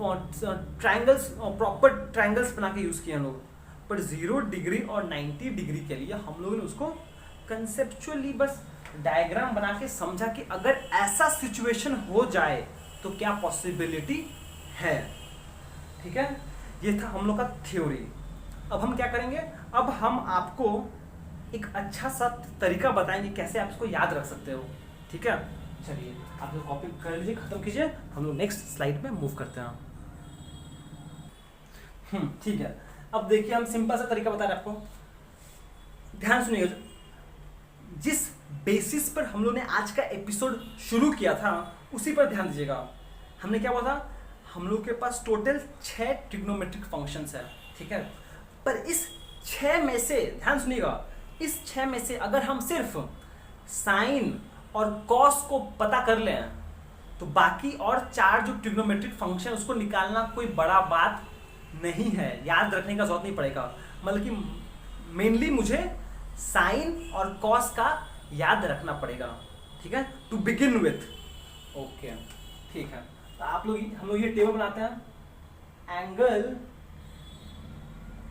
ट्रायंगल्स प्रॉपर ट्रायंगल्स बना के यूज किए हम लोग। पर 0 डिग्री और 90 डिग्री के लिए हम लोगों ने उसको कंसेप्चुअली बस डायग्राम बना के समझा कि अगर ऐसा सिचुएशन हो जाए तो क्या पॉसिबिलिटी है। ठीक है, ये था हम लोग का थ्योरी। अब हम क्या करेंगे, अब हम आपको एक अच्छा सा तरीका बताएंगे कैसे आप इसको याद रख सकते हो। ठीक है, चलिए आप लोग कॉपी कर लीजिए, खत्म कीजिए, हम लोग नेक्स्ट स्लाइड में मूव करते हैं। ठीक है, अब देखिए हम सिंपल सा तरीका बता रहे हैं आपको, ध्यान सुनिएगा। जिस बेसिस पर हम लोग ने आज का एपिसोड शुरू किया था उसी पर ध्यान दीजिएगा। हमने क्या बोला था, हम लोग के पास टोटल 6 ट्रिग्नोमेट्रिक फंक्शंस है। ठीक है, पर इस 6 में से ध्यान सुनिएगा, इस 6 में से अगर हम सिर्फ साइन और कॉस को पता कर लें तो बाकी और 4 जो ट्रिग्नोमेट्रिक फंक्शन उसको निकालना कोई बड़ा बात नहीं है, याद रखने का जरूरत नहीं पड़ेगा। मतलब कि मेनली मुझे साइन और कॉस का याद रखना पड़ेगा। ठीक है, टू बिगिन विथ। ओके, ठीक है, तो आप लोग हम लोग ये टेबल बनाते हैं। एंगल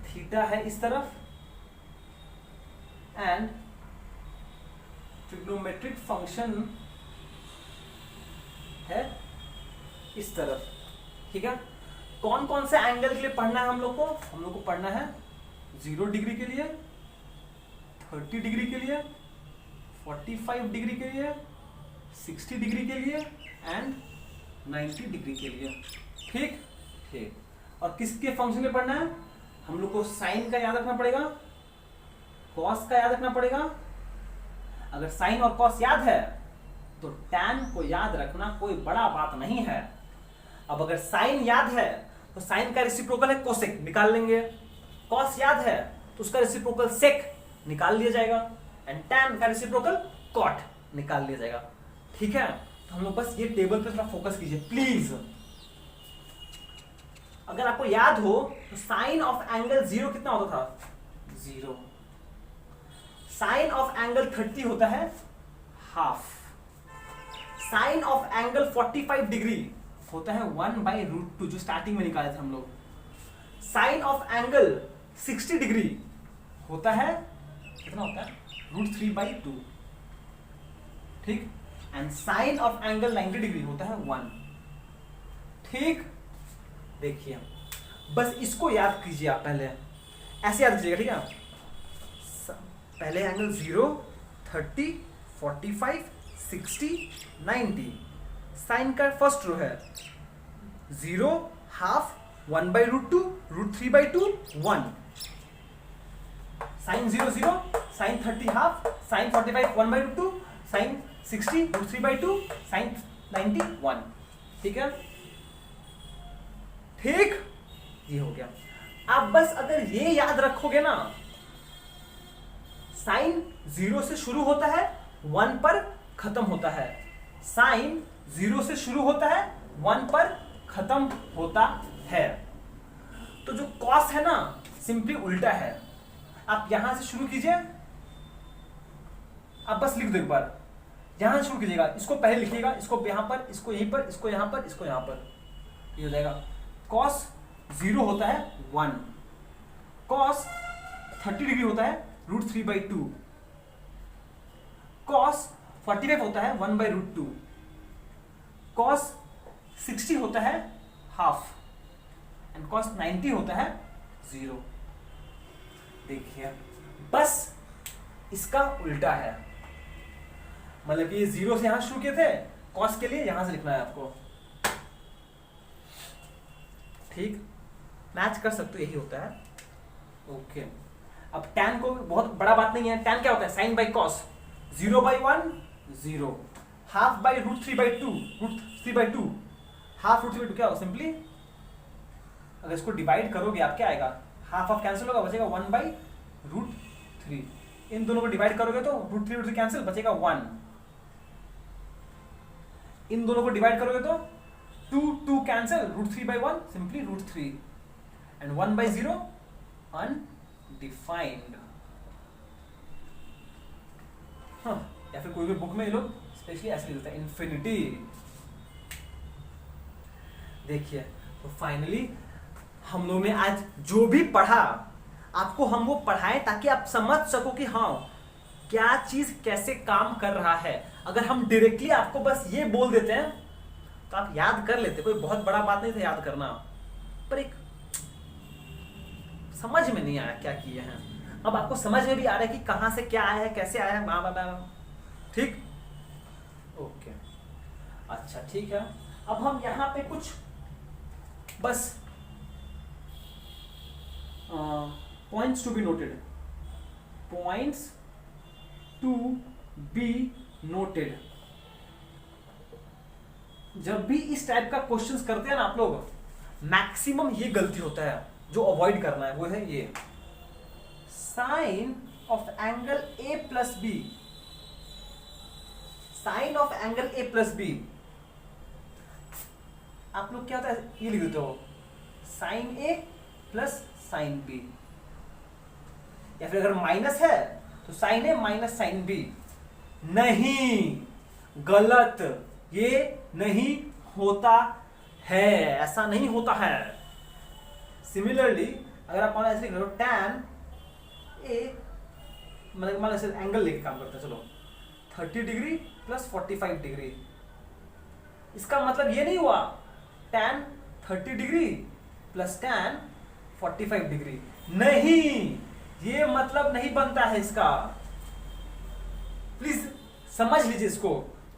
थीटा है इस तरफ एंड ट्रिग्नोमेट्रिक फंक्शन है इस तरफ। ठीक है, कौन कौन से एंगल के लिए पढ़ना है हम लोग को पढ़ना है 0 डिग्री के लिए, 30 डिग्री के लिए, 45 डिग्री के लिए, 60 डिग्री के लिए एंड 90 डिग्री के लिए। ठीक ठीक, और किसके फंक्शन में पढ़ना है, हम लोग को साइन का याद रखना पड़ेगा, कॉस का याद रखना पड़ेगा। अगर साइन और कॉस याद है तो टैन को याद रखना कोई बड़ा बात नहीं है। अब अगर साइन याद है तो साइन का रेसिप्रोकल है कोसेक, निकाल लेंगे। कॉस याद है तो उसका रेसिप्रोकल सेक निकाल लिया जाएगा, एंड टैन का रेसिप्रोकल कॉट निकाल लिया जाएगा। ठीक है, तो हम लोग बस ये टेबल पे थोड़ा फोकस कीजिए प्लीज। अगर आपको याद हो तो साइन ऑफ एंगल 0 कितना होता था, 0। साइन ऑफ एंगल 30 होता है half. Sine of angle 45 degree होता है 1/√2, जो स्टार्टिंग में निकाले थे हम लोग। साइन ऑफ एंगल 60 डिग्री होता है, कितना होता है, √3/2, ठीक। And sine of angle 90 degree होता है 1, ठीक। देखिए बस इसको याद कीजिए आप, पहले ऐसे याद कीजिएगा, ठीक है। पहले एंगल 0, 30, 45, 60, 90। साइन का फर्स्ट रो है 0, half, 1/√2, √3/2, 1। Sine 0, 0, sine 30 half, sine 45 1/√2, sine 60 √3/2, sine 90 1, ठीक है, ठीक। ये हो गया। आप बस अगर ये याद रखोगे ना, साइन 0 से शुरू होता है, 1 पर खत्म होता है, साइन 0 से शुरू होता है, 1 पर खत्म होता है। तो जो कॉस है ना, सिंपली उल्टा है। आप यहां से शुरू कीजिए, आप बस लिख दो एक बार, यहां से शुरू कीजिएगा, इसको पहले लिखिएगा, इसको यहां पर, इसको यहीं पर, इसको यहां पर, इसको यहां पर, ये हो जाएगा। कॉस 0 होता है 1, कॉस 30 डिग्री होता है √3/2, कॉस 45 होता है 1/√2, कॉस 60 होता है हाफ, एंड कॉस 90 होता है 0। देखिए बस इसका उल्टा है, मतलब कि ये 0 से यहां शुरू किए थे, कॉस के लिए यहां से लिखना है आपको, ठीक। मैच कर सकते हो, यही होता है, ओके। अब tan को बहुत बड़ा बात नहीं है, tan क्या होता है, sine by cos, 0/1 0, half by √3/2, half √3/2 क्या होगा, सिंपली अगर इसको डिवाइड करोगे आप, क्या आएगा, हाफ ऑफ कैंसिल होगा, बचेगा 1/√3। इन दोनों को डिवाइड करोगे तो √3 कैंसिल, बचेगा 1। इन दोनों को डिवाइड करोगे तो 2 कैंसिल, √3/1 सिंपली √3, एंड 1/0 अनडिफाइंड। हाँ, या फिर कोई भी बुक में ये लोग स्पेशली ऐसे लिखते हैं, इन्फिनिटी। देखिए तो फाइनली हम लोग ने आज जो भी पढ़ा, आपको हम वो पढ़ाएं ताकि आप समझ सको कि हाँ क्या चीज कैसे काम कर रहा है। अगर हम डायरेक्टली आपको बस ये बोल देते हैं तो आप याद कर लेते, कोई बहुत बड़ा बात नहीं था याद करना, पर एक समझ में नहीं आया क्या किए हैं। अब आपको समझ में भी आ रहा है कि कहां से क्या आया है, कैसे आया है, ठीक, ओके, अच्छा ठीक है। अब हम यहां पे कुछ बस points to be noted, points to be noted। जब भी इस टाइप का क्वेश्चंस करते हैं ना आप लोग, मैक्सिमम ये गलती होता है, जो अवॉइड करना है वो है ये, sine of angle A plus B, sine of angle A plus B, आप लोग क्या होता है ये लिख देते हो, sine A plus sine B, या फिर अगर माइनस है तो sine A minus sine B. नहीं, गलत, ये नहीं होता है, ऐसा नहीं होता है। सिमिलरली अगर आप ऐसे लिख रहे हो, टैन ए, मतलब मान लो एंगल लेके काम करते हैं, चलो 30 डिग्री प्लस 45 डिग्री, इसका मतलब ये नहीं हुआ tan 30 degree plus tan 45 degree, नहीं, ये मतलब नहीं बनता है इसका। प्लीज समझ लीजिए इसको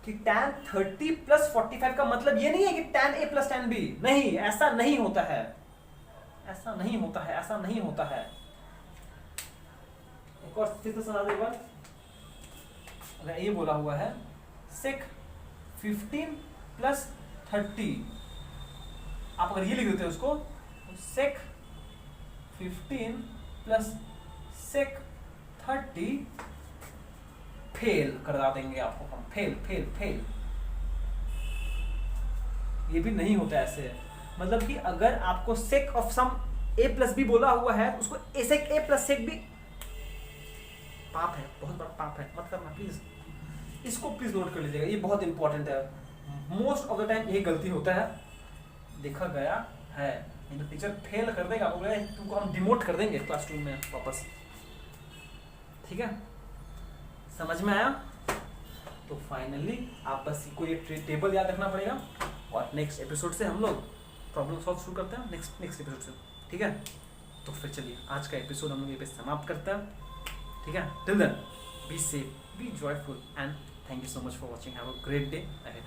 कि tan 30 प्लस 45 का मतलब ये नहीं है कि tan a plus tan b, नहीं, ऐसा नहीं होता है, ऐसा नहीं होता है, ऐसा नहीं होता है। एक और फिर से सुना दो एक बार। अगर ये बोला हुआ है sec 15 प्लस 30, आप अगर ये लिख देते हो उसको, sec 15 प्लस sec 30, फेल करवा देंगे आपको हम, फेल फेल फेल। ये भी नहीं होता ऐसे, मतलब कि अगर आपको sec of sum a plus B बोला हुआ है उसको sec a plus sec b, पाप है, बहुत बड़ा पाप है, मत करना प्लीज, इसको प्लीज नोट कर लीजिएगा, ये बहुत इंपॉर्टेंट है। मोस्ट ऑफ द टाइम यही गलती होता है, देखा गया है। नहीं तो टीचर फेल कर देगा, बोले तुमको हम डिमोट कर देंगे क्लासरूम में वापस। ठीक है, समझ में आया? तो फाइनली आप बस को ये टेबल याद रखना पड़ेगा, और नेक्स्ट एपिसोड से हम लोग प्रॉब्लम सॉल्व शुरू करते हैं, नेक्स्ट एपिसोड से। ठीक है, तो फिर चलिए आज का एपिसोड हम लोग ये पे समाप्त करते हैं। ठीक है, till then be safe, be joyful, and thank you so much for watching. Have a great day ahead.